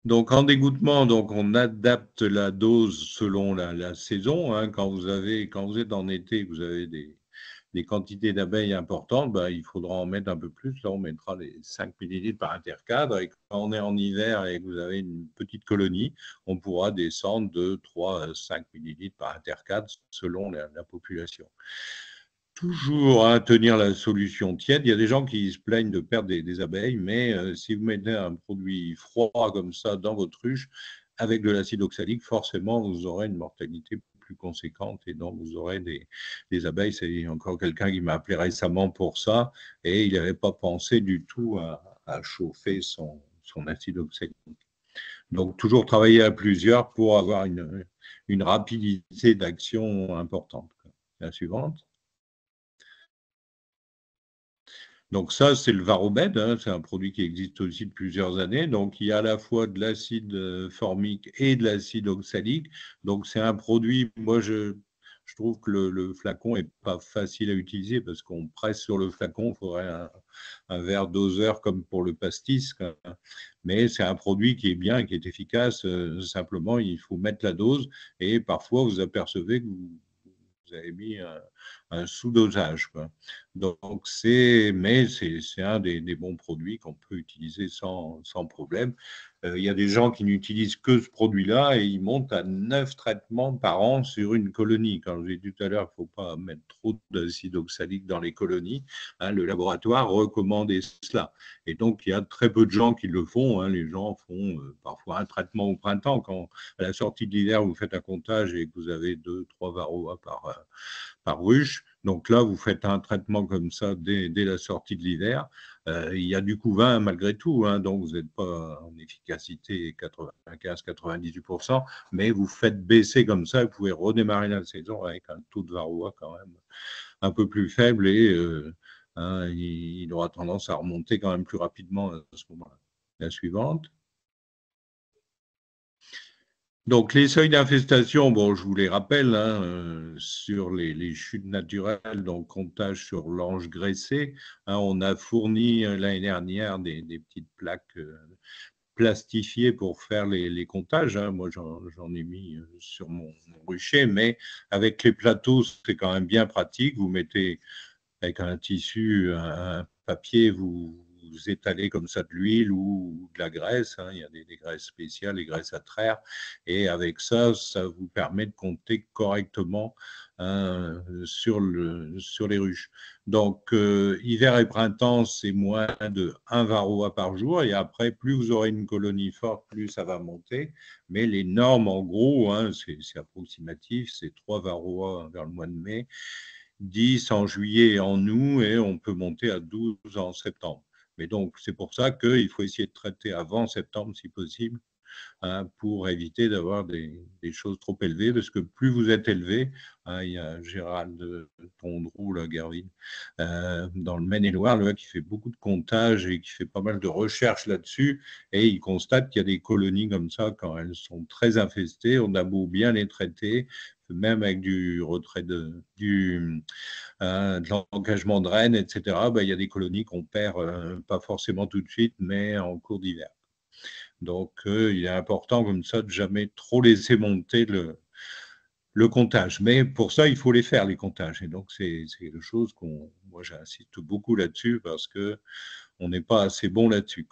Donc, en dégouttement, donc, on adapte la dose selon la saison. Quand vous êtes en été, vous avez des quantités d'abeilles importantes, il faudra en mettre un peu plus. Là, on mettra les 5 millilitres par intercadre. Et quand on est en hiver et que vous avez une petite colonie, on pourra descendre de 3 à 5 millilitres par intercadre selon la population. Toujours tenir la solution tiède. Il y a des gens qui se plaignent de perdre des abeilles, mais si vous mettez un produit froid comme ça dans votre ruche, avec de l'acide oxalique, forcément, vous aurez une mortalité plus conséquente et donc vous aurez des abeilles. C'est encore quelqu'un qui m'a appelé récemment pour ça et il n'avait pas pensé du tout à chauffer son acide oxalique. Donc, toujours travailler à plusieurs pour avoir une rapidité d'action importante. La suivante. Donc ça, c'est le Varromed, hein, c'est un produit qui existe aussi depuis plusieurs années. Donc il y a à la fois de l'acide formique et de l'acide oxalique. Donc c'est un produit, moi je trouve que le flacon n'est pas facile à utiliser parce qu'on presse sur le flacon, il faudrait un verre doseur comme pour le pastis. Mais c'est un produit qui est bien, qui est efficace. Simplement, il faut mettre la dose et parfois vous apercevez que vous avez mis un sous-dosage. Donc, c'est un des bons produits qu'on peut utiliser sans problème. Il y a des gens qui n'utilisent que ce produit-là et ils montent à 9 traitements par an sur une colonie. Quand je l'ai dit tout à l'heure, il ne faut pas mettre trop d'acide oxalique dans les colonies. Hein, le laboratoire recommande cela. Et donc, il y a très peu de gens qui le font. Hein. Les gens font parfois un traitement au printemps. Quand à la sortie de l'hiver, vous faites un comptage et que vous avez 2-3 varroa par ruche. Donc là, vous faites un traitement comme ça dès la sortie de l'hiver. Il y a du couvain malgré tout, hein, donc vous n'êtes pas en efficacité 95-98%, mais vous faites baisser comme ça, vous pouvez redémarrer la saison avec un taux de varroa quand même un peu plus faible et hein, il aura tendance à remonter quand même plus rapidement à ce moment-là. La suivante. Donc, les seuils d'infestation, bon, je vous les rappelle, hein, sur les chutes naturelles, donc comptage sur l'ange graissé. Hein, on a fourni l'année dernière des petites plaques plastifiées pour faire les comptages. Hein. Moi, j'en ai mis sur mon rucher, mais avec les plateaux, c'est quand même bien pratique. Vous mettez avec un tissu, un papier, vous étalez comme ça de l'huile ou de la graisse. Hein. Il y a des graisses spéciales, les graisses à traire. Et avec ça, ça vous permet de compter correctement hein, sur les ruches. Donc, hiver et printemps, c'est moins de 1 varroa par jour. Et après, plus vous aurez une colonie forte, plus ça va monter. Mais les normes, en gros, hein, c'est approximatif, c'est 3 varroa vers le mois de mai. 10 en juillet et en août, et on peut monter à 12 en septembre. Mais donc, c'est pour ça qu'il faut essayer de traiter avant septembre, si possible, hein, pour éviter d'avoir des choses trop élevées, parce que plus vous êtes élevé, hein, il y a Gérald Tondroux, là, Gervin, dans le Maine-et-Loire, qui fait beaucoup de comptages et qui fait pas mal de recherches là-dessus, et il constate qu'il y a des colonies comme ça, quand elles sont très infestées, on a beau bien les traiter, même avec du retrait de l'engagement de rennes, etc., il y a des colonies qu'on perd, pas forcément tout de suite, mais en cours d'hiver. Donc, il est important comme ça de jamais trop laisser monter le comptage. Mais pour ça, il faut les faire, les comptages. Et donc, c'est quelque chose moi, j'insiste beaucoup là-dessus parce qu'on n'est pas assez bon là-dessus.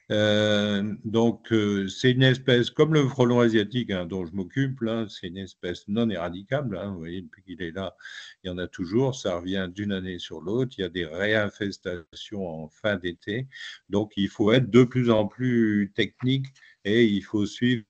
Donc, c'est une espèce, comme le frelon asiatique hein, dont je m'occupe, c'est une espèce non éradicable. Hein, vous voyez, depuis qu'il est là, il y en a toujours. Ça revient d'une année sur l'autre. Il y a des réinfestations en fin d'été. Donc, il faut être de plus en plus technique et il faut suivre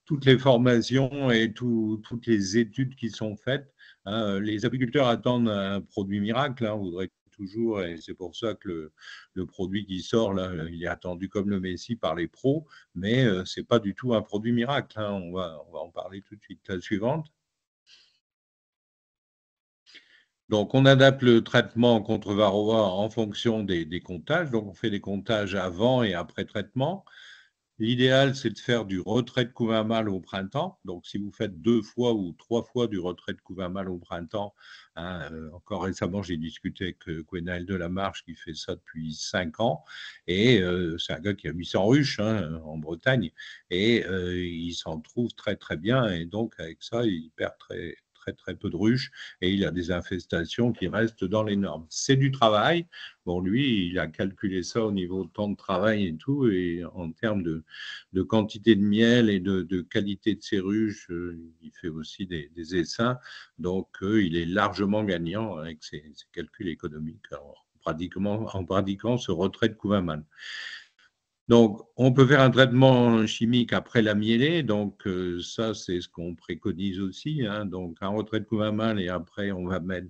toutes les formations et toutes les études qui sont faites. Hein. Les apiculteurs attendent un produit miracle. Hein, on voudrait toujours, et c'est pour ça que le produit qui sort, là, il est attendu comme le Messie par les pros, mais ce n'est pas du tout un produit miracle. Hein. On va en parler tout de suite. La suivante. Donc, on adapte le traitement contre varroa en fonction des comptages. Donc, on fait des comptages avant et après traitement. L'idéal, c'est de faire du retrait de couvain mâle au printemps. Donc, si vous faites 2 fois ou 3 fois du retrait de couvain mâle au printemps, hein, encore récemment, j'ai discuté avec Gwenaël Delamarche qui fait ça depuis 5 ans. Et c'est un gars qui a 800 ruches hein, en Bretagne. Et il s'en trouve très, très bien. Et donc, avec ça, il perd très, très, très peu de ruches. Et il a des infestations qui restent dans les normes. C'est du travail. Bon, lui, il a calculé ça au niveau de temps de travail et tout, et en termes de quantité de miel et de qualité de ses ruches, il fait aussi des essaims. Donc, il est largement gagnant avec ses calculs économiques en pratiquant ce retrait de couvain mâle. Donc, on peut faire un traitement chimique après la mielée. Donc, ça, c'est ce qu'on préconise aussi, hein. Donc, un retrait de couvain mâle et après, on va mettre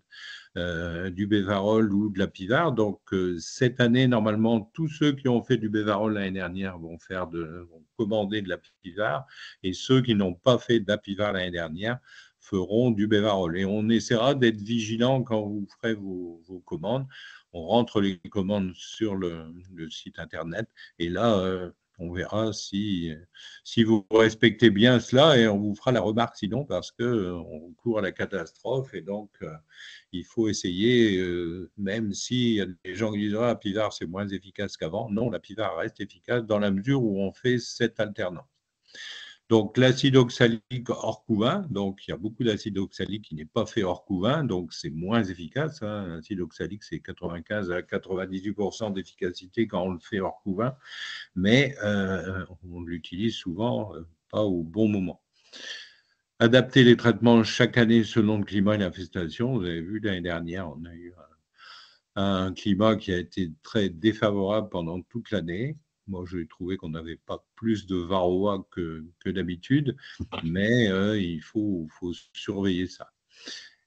du Bévarol ou de la Pivard. Donc, cette année, normalement, tous ceux qui ont fait du Bévarol l'année dernière vont commander de la Pivard. Et ceux qui n'ont pas fait de la Pivard l'année dernière feront du Bévarol. Et on essaiera d'être vigilant quand vous ferez vos commandes. On rentre les commandes sur le site Internet et là, on verra si vous respectez bien cela et on vous fera la remarque sinon parce qu'on court à la catastrophe et donc il faut essayer, même s'il y a des gens qui disent la Pivard c'est moins efficace qu'avant. Non, la Pivard reste efficace dans la mesure où on fait cette alternance. Donc, l'acide oxalique hors couvain, donc il y a beaucoup d'acide oxalique qui n'est pas fait hors couvain, donc c'est moins efficace, hein. L'acide oxalique, c'est 95 à 98% d'efficacité quand on le fait hors couvain, mais on l'utilise souvent pas au bon moment. Adapter les traitements chaque année selon le climat et l'infestation. Vous avez vu, l'année dernière, on a eu un climat qui a été très défavorable pendant toute l'année. Moi, j'ai trouvé qu'on n'avait pas plus de varroa que d'habitude, mais il faut surveiller ça.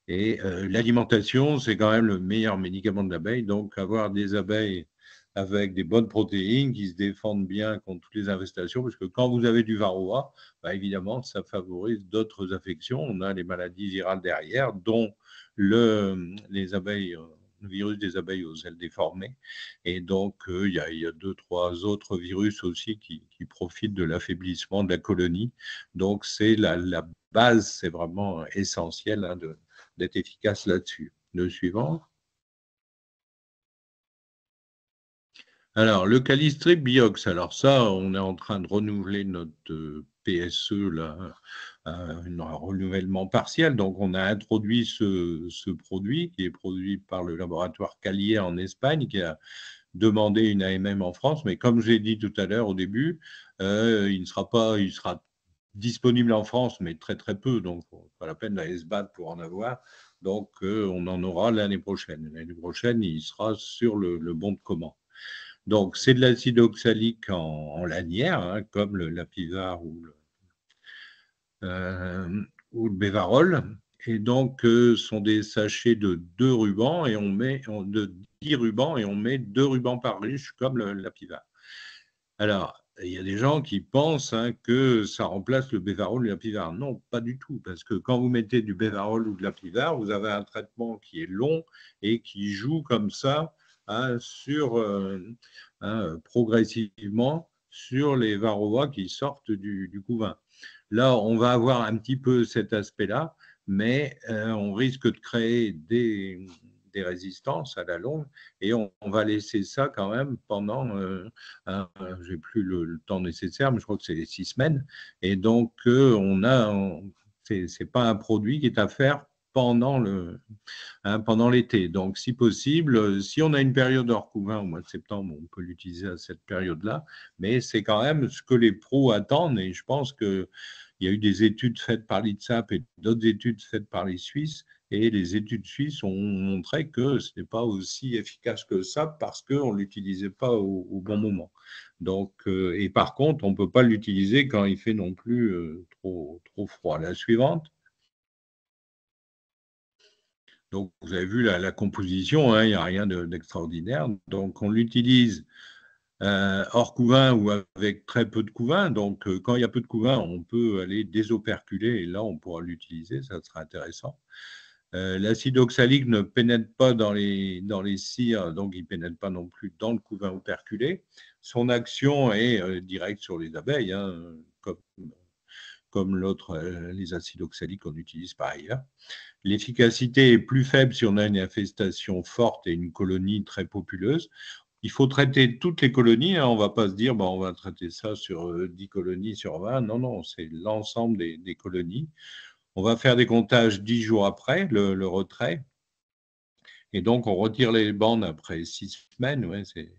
Et l'alimentation, c'est quand même le meilleur médicament de l'abeille. Donc, avoir des abeilles avec des bonnes protéines qui se défendent bien contre toutes les infestations, parce que quand vous avez du varroa, bah, évidemment, ça favorise d'autres affections. On a les maladies virales derrière, dont les abeilles, le virus des abeilles aux ailes déformées. Et donc, il y a 2-3 autres virus aussi qui profitent de l'affaiblissement de la colonie. Donc, c'est la base, c'est vraiment essentiel, hein, d'être efficace là-dessus. Le suivant. Alors, le Calistrip Biox, alors ça, on est en train de renouveler notre PSE, là, un renouvellement partiel. Donc, on a introduit ce produit qui est produit par le laboratoire Calier en Espagne, qui a demandé une AMM en France. Mais comme j'ai dit tout à l'heure au début, il sera disponible en France, mais très très peu. Donc, pas la peine d'aller se battre pour en avoir. Donc, on en aura l'année prochaine. L'année prochaine, il sera sur le bon de commande. Donc, c'est de l'acide oxalique en lanière, hein, comme la Pivard ou le Bévarol. Et donc, ce sont des sachets de 2 rubans et de 10 rubans et on met 2 rubans par ruche comme la Pivard. Alors, il y a des gens qui pensent, hein, que ça remplace le Bévarol et la Pivard. Non, pas du tout, parce que quand vous mettez du Bévarol ou de la Pivard, vous avez un traitement qui est long et qui joue comme ça, hein, progressivement sur les varroas qui sortent du couvain. Là, on va avoir un petit peu cet aspect-là, mais on risque de créer des résistances à la longue et on va laisser ça quand même pendant, j'ai plus le temps nécessaire, mais je crois que c'est 6 semaines. Et donc, c'est pas un produit qui est à faire pendant l'été. Donc, si possible, si on a une période hors couvain au mois de septembre, on peut l'utiliser à cette période-là, mais c'est quand même ce que les pros attendent et je pense qu'il y a eu des études faites par l'INSAP et d'autres études faites par les Suisses et les études suisses ont montré que ce n'est pas aussi efficace que ça parce qu'on ne l'utilisait pas au bon moment. Donc, et par contre, on ne peut pas l'utiliser quand il fait non plus trop froid. La suivante. Donc, vous avez vu la composition, hein, il n'y a rien d'extraordinaire. Donc, on l'utilise hors couvain ou avec très peu de couvain. Donc, quand il y a peu de couvain, on peut aller désoperculer et là, on pourra l'utiliser, ça sera intéressant. L'acide oxalique ne pénètre pas dans les cires, donc il ne pénètre pas non plus dans le couvain operculé. Son action est directe sur les abeilles, hein, comme l'autre, les acides oxaliques qu'on utilise par ailleurs. L'efficacité est plus faible si on a une infestation forte et une colonie très populeuse. Il faut traiter toutes les colonies, hein. On ne va pas se dire on va traiter ça sur 10 colonies sur 20. Non, non, c'est l'ensemble des colonies. On va faire des comptages 10 jours après le retrait. Et donc, on retire les bandes après 6 semaines. Ouais, c'est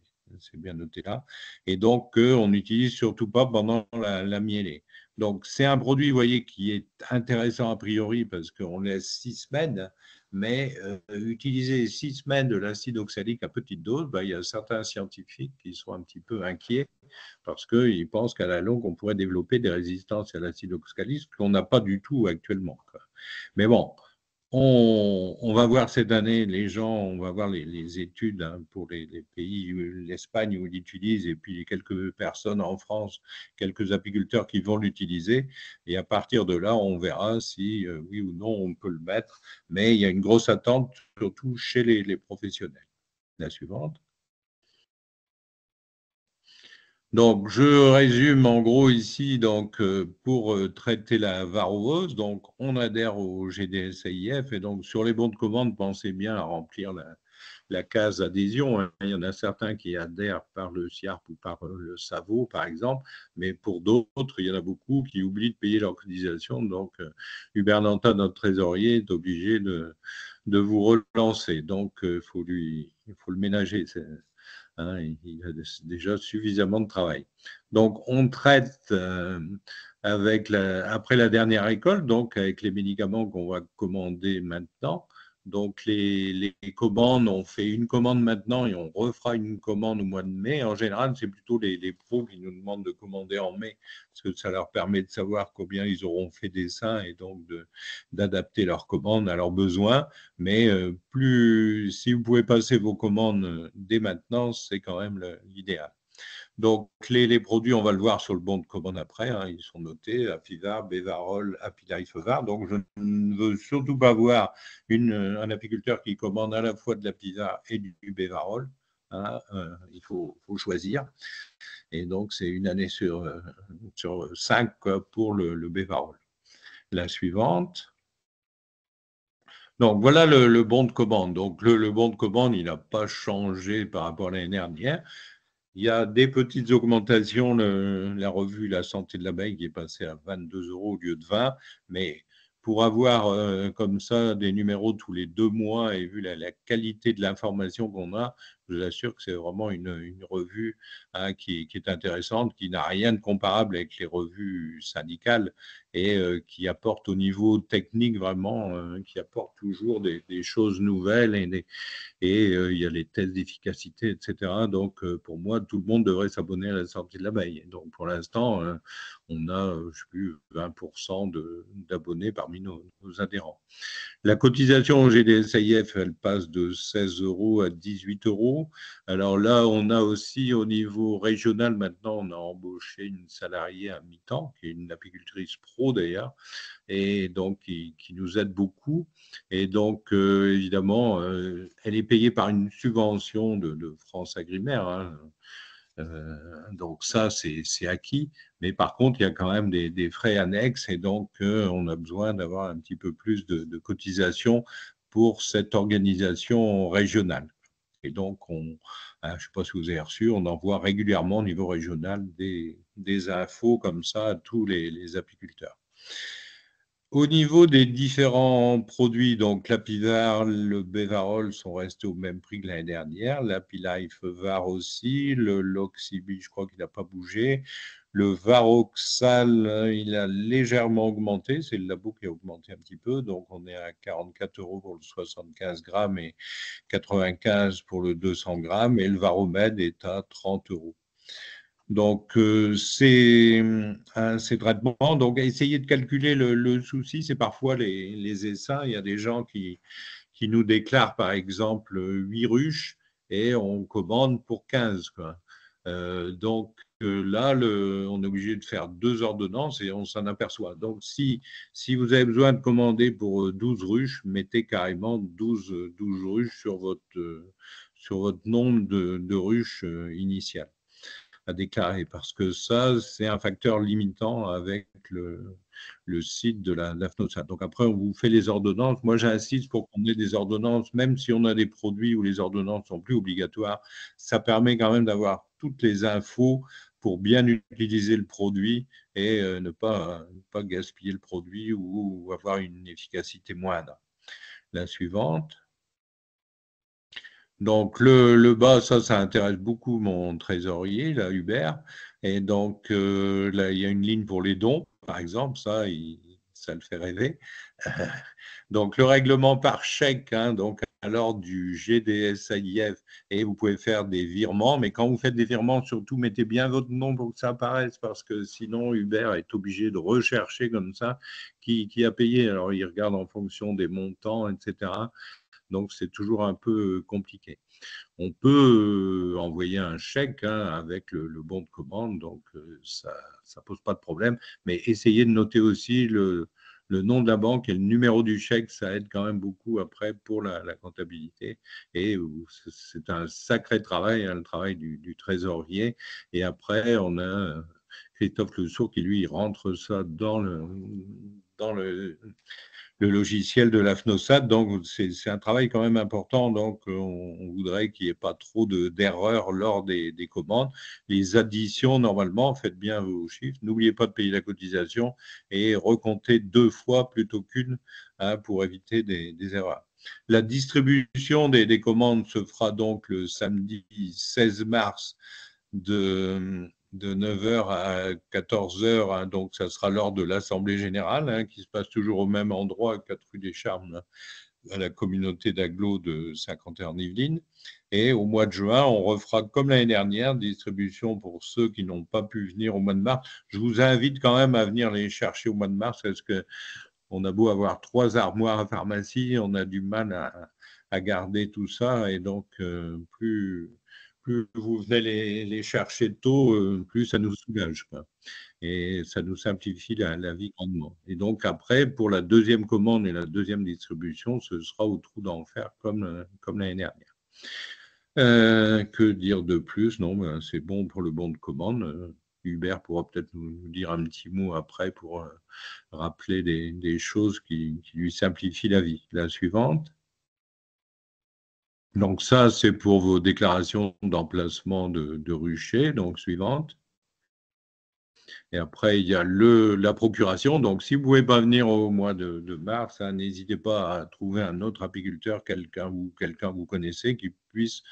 bien noté là. Et donc, on n'utilise surtout pas pendant la mielée. Donc, c'est un produit, vous voyez, qui est intéressant a priori parce qu'on laisse 6 semaines, mais utiliser 6 semaines de l'acide oxalique à petite dose, il y a certains scientifiques qui sont un petit peu inquiets parce qu'ils pensent qu'à la longue, on pourrait développer des résistances à l'acide oxalique qu'on n'a pas du tout actuellement. Mais bon, on va voir cette année, les gens, on va voir les études pour les pays, l'Espagne où ils l'utilisent, et puis quelques personnes en France, quelques apiculteurs qui vont l'utiliser. Et à partir de là, on verra si oui ou non on peut le mettre. Mais il y a une grosse attente, surtout chez les professionnels. La suivante. Donc, je résume en gros ici, donc, pour traiter la varroose, donc, on adhère au GDSAIF et donc, sur les bons de commande, pensez bien à remplir la case adhésion. Hein. Il y en a certains qui adhèrent par le SIARP ou par le SAVO, par exemple, mais pour d'autres, il y en a beaucoup qui oublient de payer leur cotisation. Donc, Hubert Nantin, notre trésorier, est obligé de vous relancer. Donc, il faut le ménager. Hein, il a déjà suffisamment de travail. Donc, on traite après la dernière récolte, donc avec les médicaments qu'on va commander maintenant. Donc, les commandes, on fait une commande maintenant et on refera une commande au mois de mai. En général, c'est plutôt les pros qui nous demandent de commander en mai, parce que ça leur permet de savoir combien ils auront fait d'essaims et donc d'adapter leurs commandes à leurs besoins. Mais si vous pouvez passer vos commandes dès maintenant, c'est quand même l'idéal. Donc, les produits, on va le voir sur le bon de commande après, hein, ils sont notés, Apivar, Bevarol, Apilifevar. Donc, je ne veux surtout pas voir un apiculteur qui commande à la fois de l'Apivar et du Bevarol. Hein, il faut choisir. Et donc, c'est une année sur 5 pour le Bevarol. La suivante. Donc, voilà le bon de commande. Donc, le bon de commande, il n'a pas changé par rapport à l'année dernière. Il y a des petites augmentations. La revue La Santé de l'abeille qui est passée à 22 € au lieu de 20. Mais pour avoir comme ça des numéros tous les 2 mois et vu la qualité de l'information qu'on a, je vous assure que c'est vraiment une revue qui est intéressante, qui n'a rien de comparable avec les revues syndicales et qui apporte au niveau technique vraiment, qui apporte toujours des choses nouvelles et il y a les tests d'efficacité, etc. Donc, pour moi, tout le monde devrait s'abonner à la Santé de l'abeille. Donc, pour l'instant, on a, je ne sais plus, 20% d'abonnés parmi nos adhérents. La cotisation au GDSAIF, elle passe de 16 € à 18 €. Alors là, on a aussi au niveau régional, maintenant, on a embauché une salariée à mi-temps, qui est une apicultrice pro d'ailleurs, et donc qui nous aide beaucoup. Et donc, évidemment, elle est payée par une subvention de France Agrimaire. Hein. Donc ça, c'est acquis. Mais par contre, il y a quand même des frais annexes et donc on a besoin d'avoir un petit peu plus de cotisation pour cette organisation régionale. Et donc, je ne sais pas si vous avez reçu, on envoie régulièrement au niveau régional des infos comme ça à tous les apiculteurs. Au niveau des différents produits, donc l'Apivar, le Bevarol sont restés au même prix que l'année dernière, l'Apilifevar aussi, le Loxibi, je crois qu'il n'a pas bougé, le Varoxal, il a légèrement augmenté, c'est le labo qui a augmenté un petit peu, donc on est à 44 € pour le 75 grammes et 95 pour le 200 grammes, et le Varomed est à 30 €. Donc, ces traitements, donc essayer de calculer le souci, c'est parfois les essaims. Il y a des gens qui nous déclarent, par exemple, 8 ruches et on commande pour 15. Quoi. Donc, là, on est obligé de faire 2 ordonnances et on s'en aperçoit. Donc, si vous avez besoin de commander pour 12 ruches, mettez carrément 12 ruches sur votre nombre de ruches initiales à déclarer, parce que ça, c'est un facteur limitant avec le site de la FNOSA. Donc après, on vous fait les ordonnances. Moi, j'insiste pour qu'on ait des ordonnances, même si on a des produits où les ordonnances sont plus obligatoires, ça permet quand même d'avoir toutes les infos pour bien utiliser le produit et ne pas gaspiller le produit ou avoir une efficacité moindre. La suivante. Donc, le bas, ça intéresse beaucoup mon trésorier, là, Hubert. Et donc, là, il y a une ligne pour les dons, par exemple, ça le fait rêver. Donc, le règlement par chèque, hein, donc à l'ordre du GDSAIF, et vous pouvez faire des virements, mais quand vous faites des virements, surtout mettez bien votre nom pour que ça apparaisse, parce que sinon Uber est obligé de rechercher comme ça qui a payé. Alors, il regarde en fonction des montants, etc. Donc, c'est toujours un peu compliqué. On peut envoyer un chèque, hein, avec le bon de commande, donc ça ne pose pas de problème, mais essayez de noter aussi le nom de la banque et le numéro du chèque, ça aide quand même beaucoup après pour la comptabilité. Et c'est un sacré travail, hein, le travail du trésorier. Et après, on a Christophe Le Sourd qui, lui, rentre ça dans le logiciel de la FNOSAT. Donc, c'est un travail quand même important. Donc, on voudrait qu'il n'y ait pas trop d'erreurs lors des commandes. Les additions, normalement, faites bien vos chiffres. N'oubliez pas de payer la cotisation et recomptez 2 fois plutôt qu'une, hein, pour éviter des erreurs. La distribution des commandes se fera donc le samedi 16 mars de 9h à 14h, hein, donc ça sera lors de l'Assemblée générale, hein, qui se passe toujours au même endroit, 4 rue des Charmes, à la communauté d'agglo de Saint-Quentin-en-Yvelines. Et au mois de juin, on refera comme l'année dernière, distribution pour ceux qui n'ont pas pu venir au mois de mars. Je vous invite quand même à venir les chercher au mois de mars, parce qu'on a beau avoir 3 armoires à pharmacie, on a du mal à garder tout ça, et donc plus vous venez les chercher tôt, plus ça nous soulage, quoi. Et ça nous simplifie la vie grandement. Et donc après, pour la deuxième commande et la deuxième distribution, ce sera au trou d'enfer comme l'année dernière. Que dire de plus? Non, ben, c'est bon pour le bon de commande. Hubert pourra peut-être nous dire un petit mot après pour rappeler des choses qui lui simplifient la vie. La suivante. Donc ça, c'est pour vos déclarations d'emplacement de rucher. Donc suivante. Et après, il y a la procuration. Donc, si vous ne pouvez pas venir au mois de mars, hein, n'hésitez pas à trouver un autre apiculteur, quelqu'un que vous connaissez, qui puisse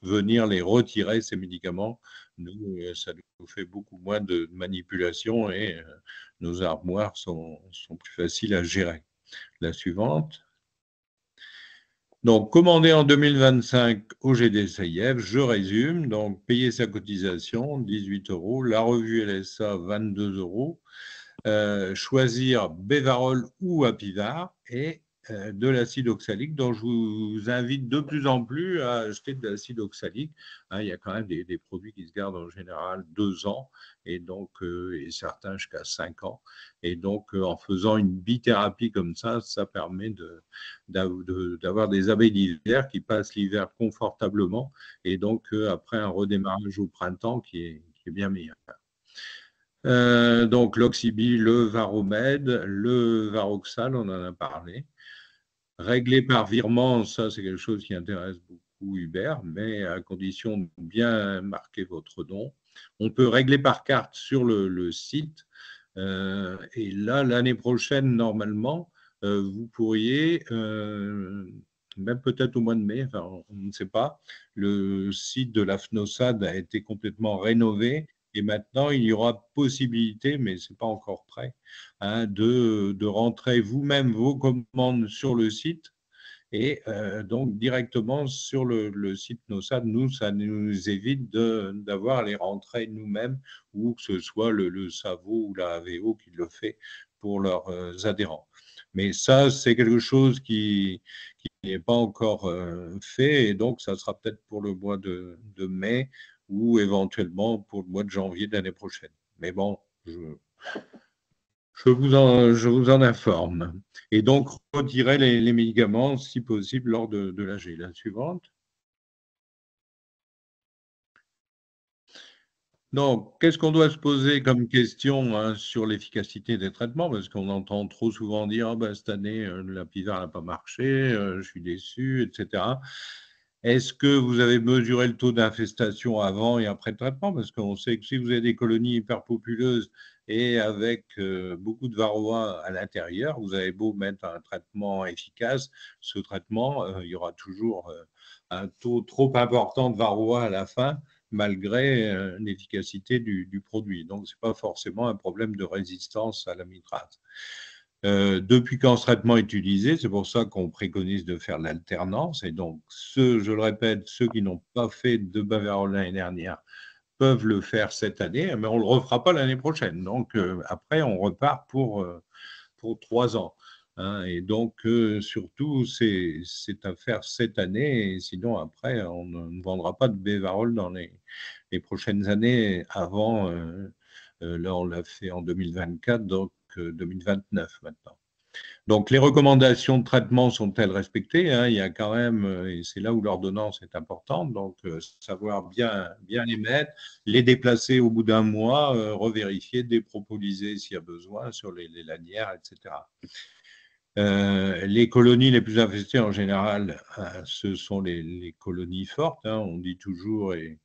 venir les retirer, ces médicaments. Nous, ça nous fait beaucoup moins de manipulation et nos armoires sont plus faciles à gérer. La suivante. Donc, commander en 2025 au GDSAIF, je résume. Donc, payer sa cotisation, 18 €. La revue LSA, 22 €. Choisir Bévarol ou Apivar et de l'acide oxalique. Donc, je vous invite de plus en plus à acheter de l'acide oxalique. Hein, il y a quand même des produits qui se gardent en général 2 ans et donc et certains jusqu'à 5 ans. Et donc, en faisant une bithérapie comme ça permet d'avoir des abeilles d'hiver qui passent l'hiver confortablement et donc après un redémarrage au printemps qui est bien meilleur. Donc l'Oxybi, le Varomède, le Varoxal, on en a parlé. Régler par virement, ça c'est quelque chose qui intéresse beaucoup Hubert, mais à condition de bien marquer votre nom. On peut régler par carte sur le site. Et là, l'année prochaine, normalement, vous pourriez, même peut-être au mois de mai, enfin, on ne sait pas, le site de la FNOSAD a été complètement rénové et maintenant, il y aura possibilité, mais ce n'est pas encore prêt, hein, de rentrer vous-même vos commandes sur le site. Et donc, directement sur le site NOSAD, nous, ça nous évite d'avoir les rentrées nous-mêmes ou que ce soit le SAVO ou la AVO qui le fait pour leurs adhérents. Mais ça, c'est quelque chose qui n'est pas encore fait et donc ça sera peut-être pour le mois de mai ou éventuellement pour le mois de janvier de l'année prochaine. Mais bon, je vous en informe. Et donc, retirer les médicaments, si possible, lors de l'AG. La suivante. Donc, qu'est-ce qu'on doit se poser comme question, hein, sur l'efficacité des traitements? Parce qu'on entend trop souvent dire, ah ben, cette année, la Pivart n'a pas marché, je suis déçu, etc. Est-ce que vous avez mesuré le taux d'infestation avant et après le traitement? Parce qu'on sait que si vous avez des colonies hyperpopuleuses et avec beaucoup de varroa à l'intérieur, vous avez beau mettre un traitement efficace, ce traitement, il y aura toujours un taux trop important de varroa à la fin, malgré l'efficacité du produit. Donc, ce n'est pas forcément un problème de résistance à l'amitrase. Depuis quand ce traitement est utilisé, c'est pour ça qu'on préconise de faire l'alternance. Et donc, je le répète, ceux qui n'ont pas fait de bavéral l'année dernière peuvent le faire cette année, mais on ne le refera pas l'année prochaine. Donc, après, on repart pour 3 ans. Hein. Et donc, surtout, c'est à faire cette année. Et sinon, après, on ne vendra pas de bavéral dans les prochaines années avant. Là, on l'a fait en 2024, donc 2029 maintenant. Donc, les recommandations de traitement sont-elles respectées? Hein? Il y a quand même, et c'est là où l'ordonnance est importante, donc savoir bien les mettre, les déplacer au bout d'un mois, revérifier, dépropoliser s'il y a besoin sur les lanières, etc. Les colonies les plus infestées en général, ce sont les colonies fortes. Hein, on dit toujours, et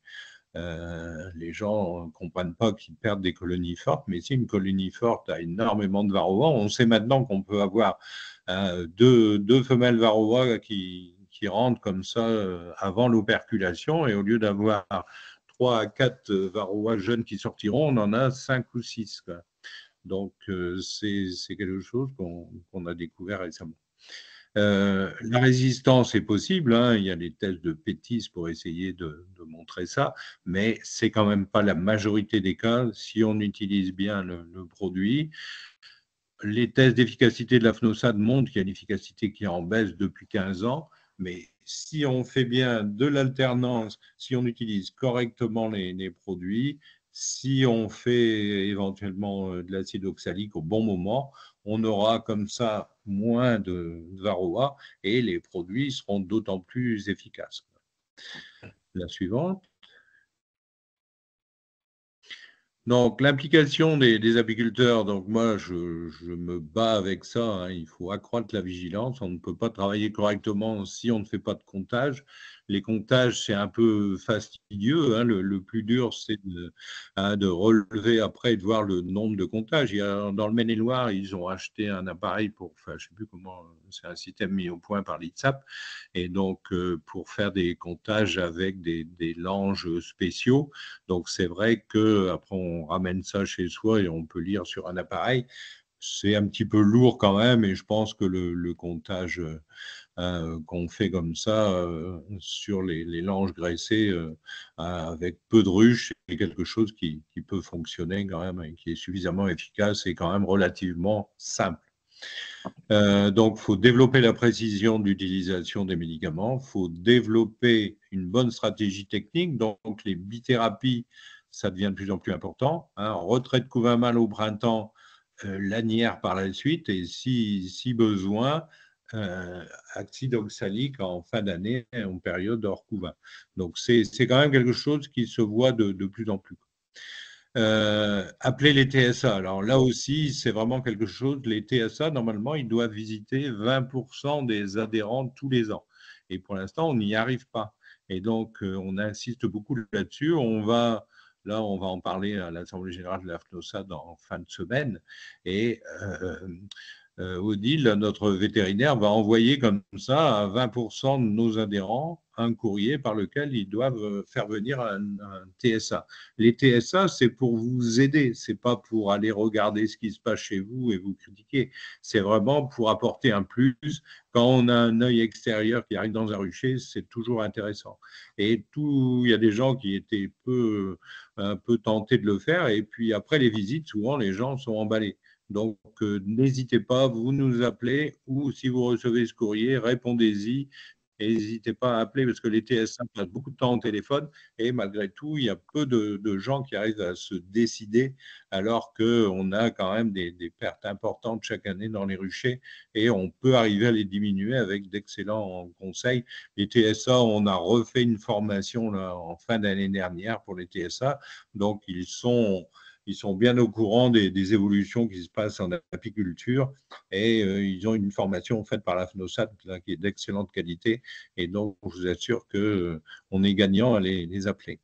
les gens ne comprennent pas qu'ils perdent des colonies fortes, mais si une colonie forte a énormément de varroa, on sait maintenant qu'on peut avoir deux femelles varroa qui rentrent comme ça avant l'operculation, et au lieu d'avoir 3 à 4 varroa jeunes qui sortiront, on en a 5 ou 6. Quoi. Donc, c'est quelque chose qu'on a découvert récemment. La résistance est possible, hein. Il y a des tests de Pettis pour essayer de montrer ça, mais c'est quand même pas la majorité des cas si on utilise bien le produit. Les tests d'efficacité de l'afnosade montrent qu'il y a une efficacité qui est en baisse depuis 15 ans, mais si on fait bien de l'alternance, si on utilise correctement les produits, si on fait éventuellement de l'acide oxalique au bon moment, on aura comme ça moins de varroa et les produits seront d'autant plus efficaces. La suivante. Donc, l'implication des apiculteurs, donc moi, je me bats avec ça. Hein, il faut accroître la vigilance. On ne peut pas travailler correctement si on ne fait pas de comptage. Les comptages, c'est un peu fastidieux. Hein, le plus dur, c'est de relever après et de voir le nombre de comptages. Dans le Maine-et-Loire, ils ont acheté un appareil pour, enfin, je ne sais plus comment, c'est un système mis au point par l'ITSAP. Et donc, pour faire des comptages avec des langes spéciaux. Donc, c'est vrai qu'après, on ramène ça chez soi et on peut lire sur un appareil. C'est un petit peu lourd quand même et je pense que le comptage qu'on fait comme ça sur les langes graissées avec peu de ruches, c'est quelque chose qui peut fonctionner quand même et qui est suffisamment efficace et quand même relativement simple. Donc, il faut développer la précision d'utilisation des médicaments, il faut développer une bonne stratégie technique. Donc, les bithérapies, ça devient de plus en plus important. Hein. Retrait de couvain mâle au printemps, lanière par la suite, et si besoin, acide oxalique en fin d'année, en période hors couvain. Donc, c'est quand même quelque chose qui se voit de plus en plus. Appeler les TSA. Alors là aussi, c'est vraiment quelque chose. Les TSA, normalement, ils doivent visiter 20% des adhérents tous les ans. Et pour l'instant, on n'y arrive pas. Et donc, on insiste beaucoup là-dessus. Là, on va en parler à l'Assemblée générale de l'AFNOSAD en fin de semaine. Et Odile, notre vétérinaire, va envoyer comme ça à 20% de nos adhérents un courrier par lequel ils doivent faire venir un TSA. Les TSA, c'est pour vous aider, c'est pas pour aller regarder ce qui se passe chez vous et vous critiquer. C'est vraiment pour apporter un plus. Quand on a un œil extérieur qui arrive dans un rucher, c'est toujours intéressant. Et il y a des gens qui étaient un peu tentés de le faire, et puis après les visites, souvent les gens sont emballés. Donc, n'hésitez pas, vous nous appelez ou si vous recevez ce courrier, répondez-y. Et n'hésitez pas à appeler parce que les TSA passent beaucoup de temps au téléphone et malgré tout, il y a peu de gens qui arrivent à se décider alors qu'on a quand même des pertes importantes chaque année dans les ruchers et on peut arriver à les diminuer avec d'excellents conseils. Les TSA, on a refait une formation là, en fin d'année dernière pour les TSA, donc ils sont bien au courant des évolutions qui se passent en apiculture et ils ont une formation faite par la FNOSAD qui est d'excellente qualité et donc je vous assure qu'on est gagnant à les appeler.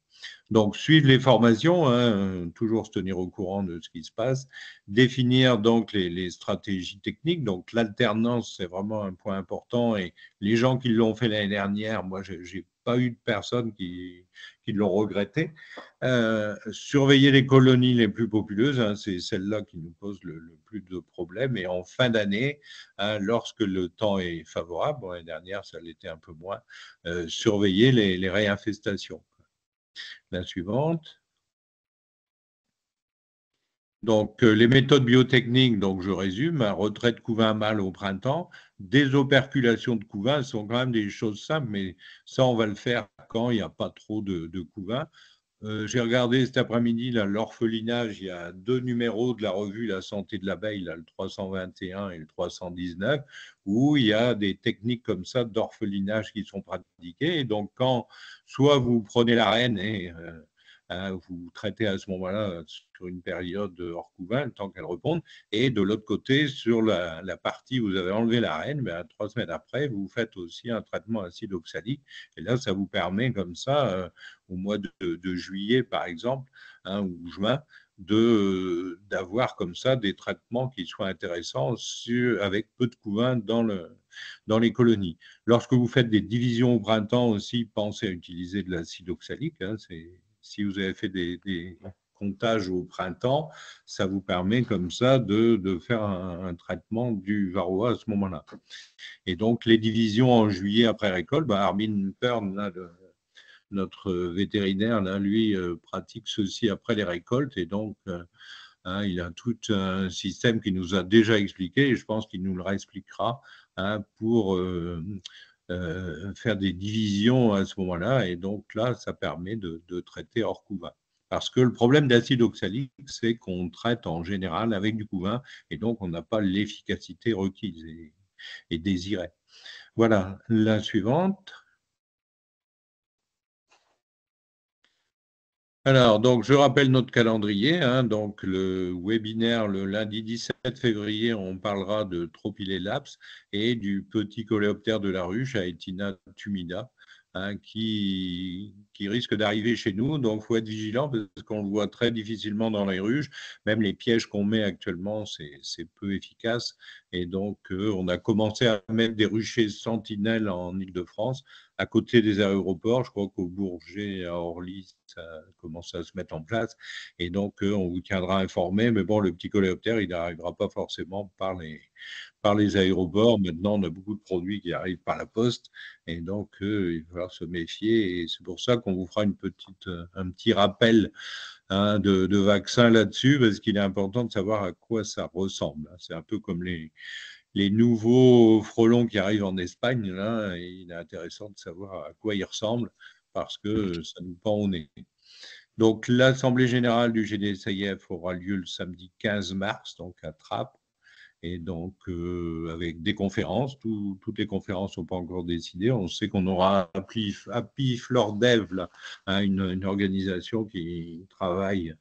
Donc, suivre les formations, hein, toujours se tenir au courant de ce qui se passe, définir donc les stratégies techniques. Donc, l'alternance, c'est vraiment un point important et les gens qui l'ont fait l'année dernière, moi, j'ai pas eu de personne qui qui l'ont regretté. Surveiller les colonies les plus populeuses, hein, c'est celle-là qui nous pose le plus de problèmes. Et en fin d'année, hein, lorsque le temps est favorable, bon, l'année dernière, ça l'était un peu moins, surveiller les réinfestations. La suivante. Donc, les méthodes biotechniques, donc je résume, un retrait de couvain mâle au printemps, des operculations de couvain, ce sont quand même des choses simples, mais ça, on va le faire quand il n'y a pas trop de couvain. J'ai regardé cet après-midi l'orphelinage, il y a 2 numéros de la revue La Santé de l'abeille, le 321 et le 319, où il y a des techniques comme ça d'orphelinage qui sont pratiquées. Et donc, quand soit vous prenez la reine et vous traitez à ce moment-là sur une période hors couvain, le temps qu'elle réponde, et de l'autre côté, sur la partie où vous avez enlevé la reine, 3 semaines après, vous faites aussi un traitement acide oxalique, et là, ça vous permet comme ça, au mois de juillet, par exemple, hein, ou juin, d'avoir comme ça des traitements qui soient intéressants avec peu de couvain dans les colonies. Lorsque vous faites des divisions au printemps aussi, pensez à utiliser de l'acide oxalique, hein, si vous avez fait des comptages au printemps, ça vous permet comme ça de faire un traitement du varroa à ce moment-là. Et donc, les divisions en juillet après récolte, Armin Pern, là, notre vétérinaire, là, lui, pratique ceci après les récoltes. Et donc, hein, il a tout un système qu'il nous a déjà expliqué et je pense qu'il nous le réexpliquera, hein, pour faire des divisions à ce moment-là. Et donc là, ça permet de traiter hors couvain. Parce que le problème d'acide oxalique, c'est qu'on traite en général avec du couvain et donc on n'a pas l'efficacité requise et désirée. Voilà, la suivante. Alors, donc, je rappelle notre calendrier. Hein, donc, le webinaire, le lundi 17 février, on parlera de Tropilelaps et du petit coléoptère de la ruche, Aetina tumida, hein, qui risque d'arriver chez nous. Donc, il faut être vigilant parce qu'on le voit très difficilement dans les ruches. Même les pièges qu'on met actuellement, c'est peu efficace. Et donc, on a commencé à mettre des ruchers sentinelles en Île-de-France à côté des aéroports. Je crois qu'au Bourget, à Orly, ça commence à se mettre en place. Et donc, on vous tiendra informé. Mais bon, le petit coléoptère, il n'arrivera pas forcément par les aéroports. Maintenant, on a beaucoup de produits qui arrivent par la poste. Et donc, il va falloir se méfier. Et c'est pour ça qu'on vous fera un petit rappel, hein, de vaccins là-dessus, parce qu'il est important de savoir à quoi ça ressemble. C'est un peu comme les nouveaux frelons qui arrivent en Espagne, là, et il est intéressant de savoir à quoi ils ressemblent parce que ça nous pend au nez. Donc, l'Assemblée générale du GDSIF aura lieu le samedi 15 mars, donc à Trappes, et donc avec des conférences. Toutes les conférences ne sont pas encore décidées. On sait qu'on aura Happy Flore Dev, là, hein, une organisation qui travaille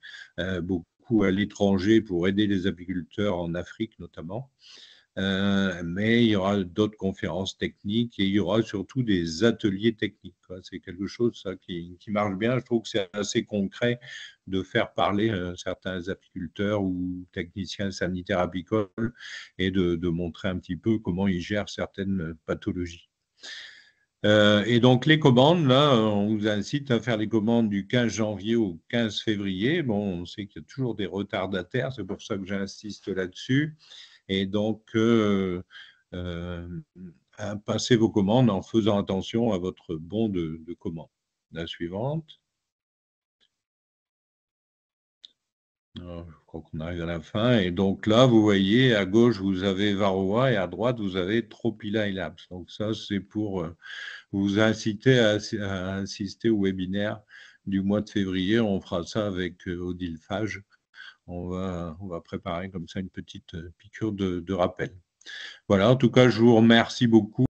beaucoup à l'étranger pour aider les apiculteurs en Afrique notamment. Mais il y aura d'autres conférences techniques et il y aura surtout des ateliers techniques. C'est quelque chose ça, qui marche bien. Je trouve que c'est assez concret de faire parler certains apiculteurs ou techniciens sanitaires apicoles et de montrer un petit peu comment ils gèrent certaines pathologies. Et donc les commandes, là, on vous incite à faire les commandes du 15 janvier au 15 février. Bon, on sait qu'il y a toujours des retardataires, c'est pour ça que j'insiste là-dessus. Et donc, passez vos commandes en faisant attention à votre bon de commande. La suivante. Alors, je crois qu'on arrive à la fin. Et donc là, vous voyez, à gauche, vous avez Varroa et à droite, vous avez Tropilelaps. Donc ça, c'est pour vous inciter à assister au webinaire du mois de février. On fera ça avec Odile Fage. On va préparer comme ça une petite piqûre de rappel. Voilà, en tout cas, je vous remercie beaucoup.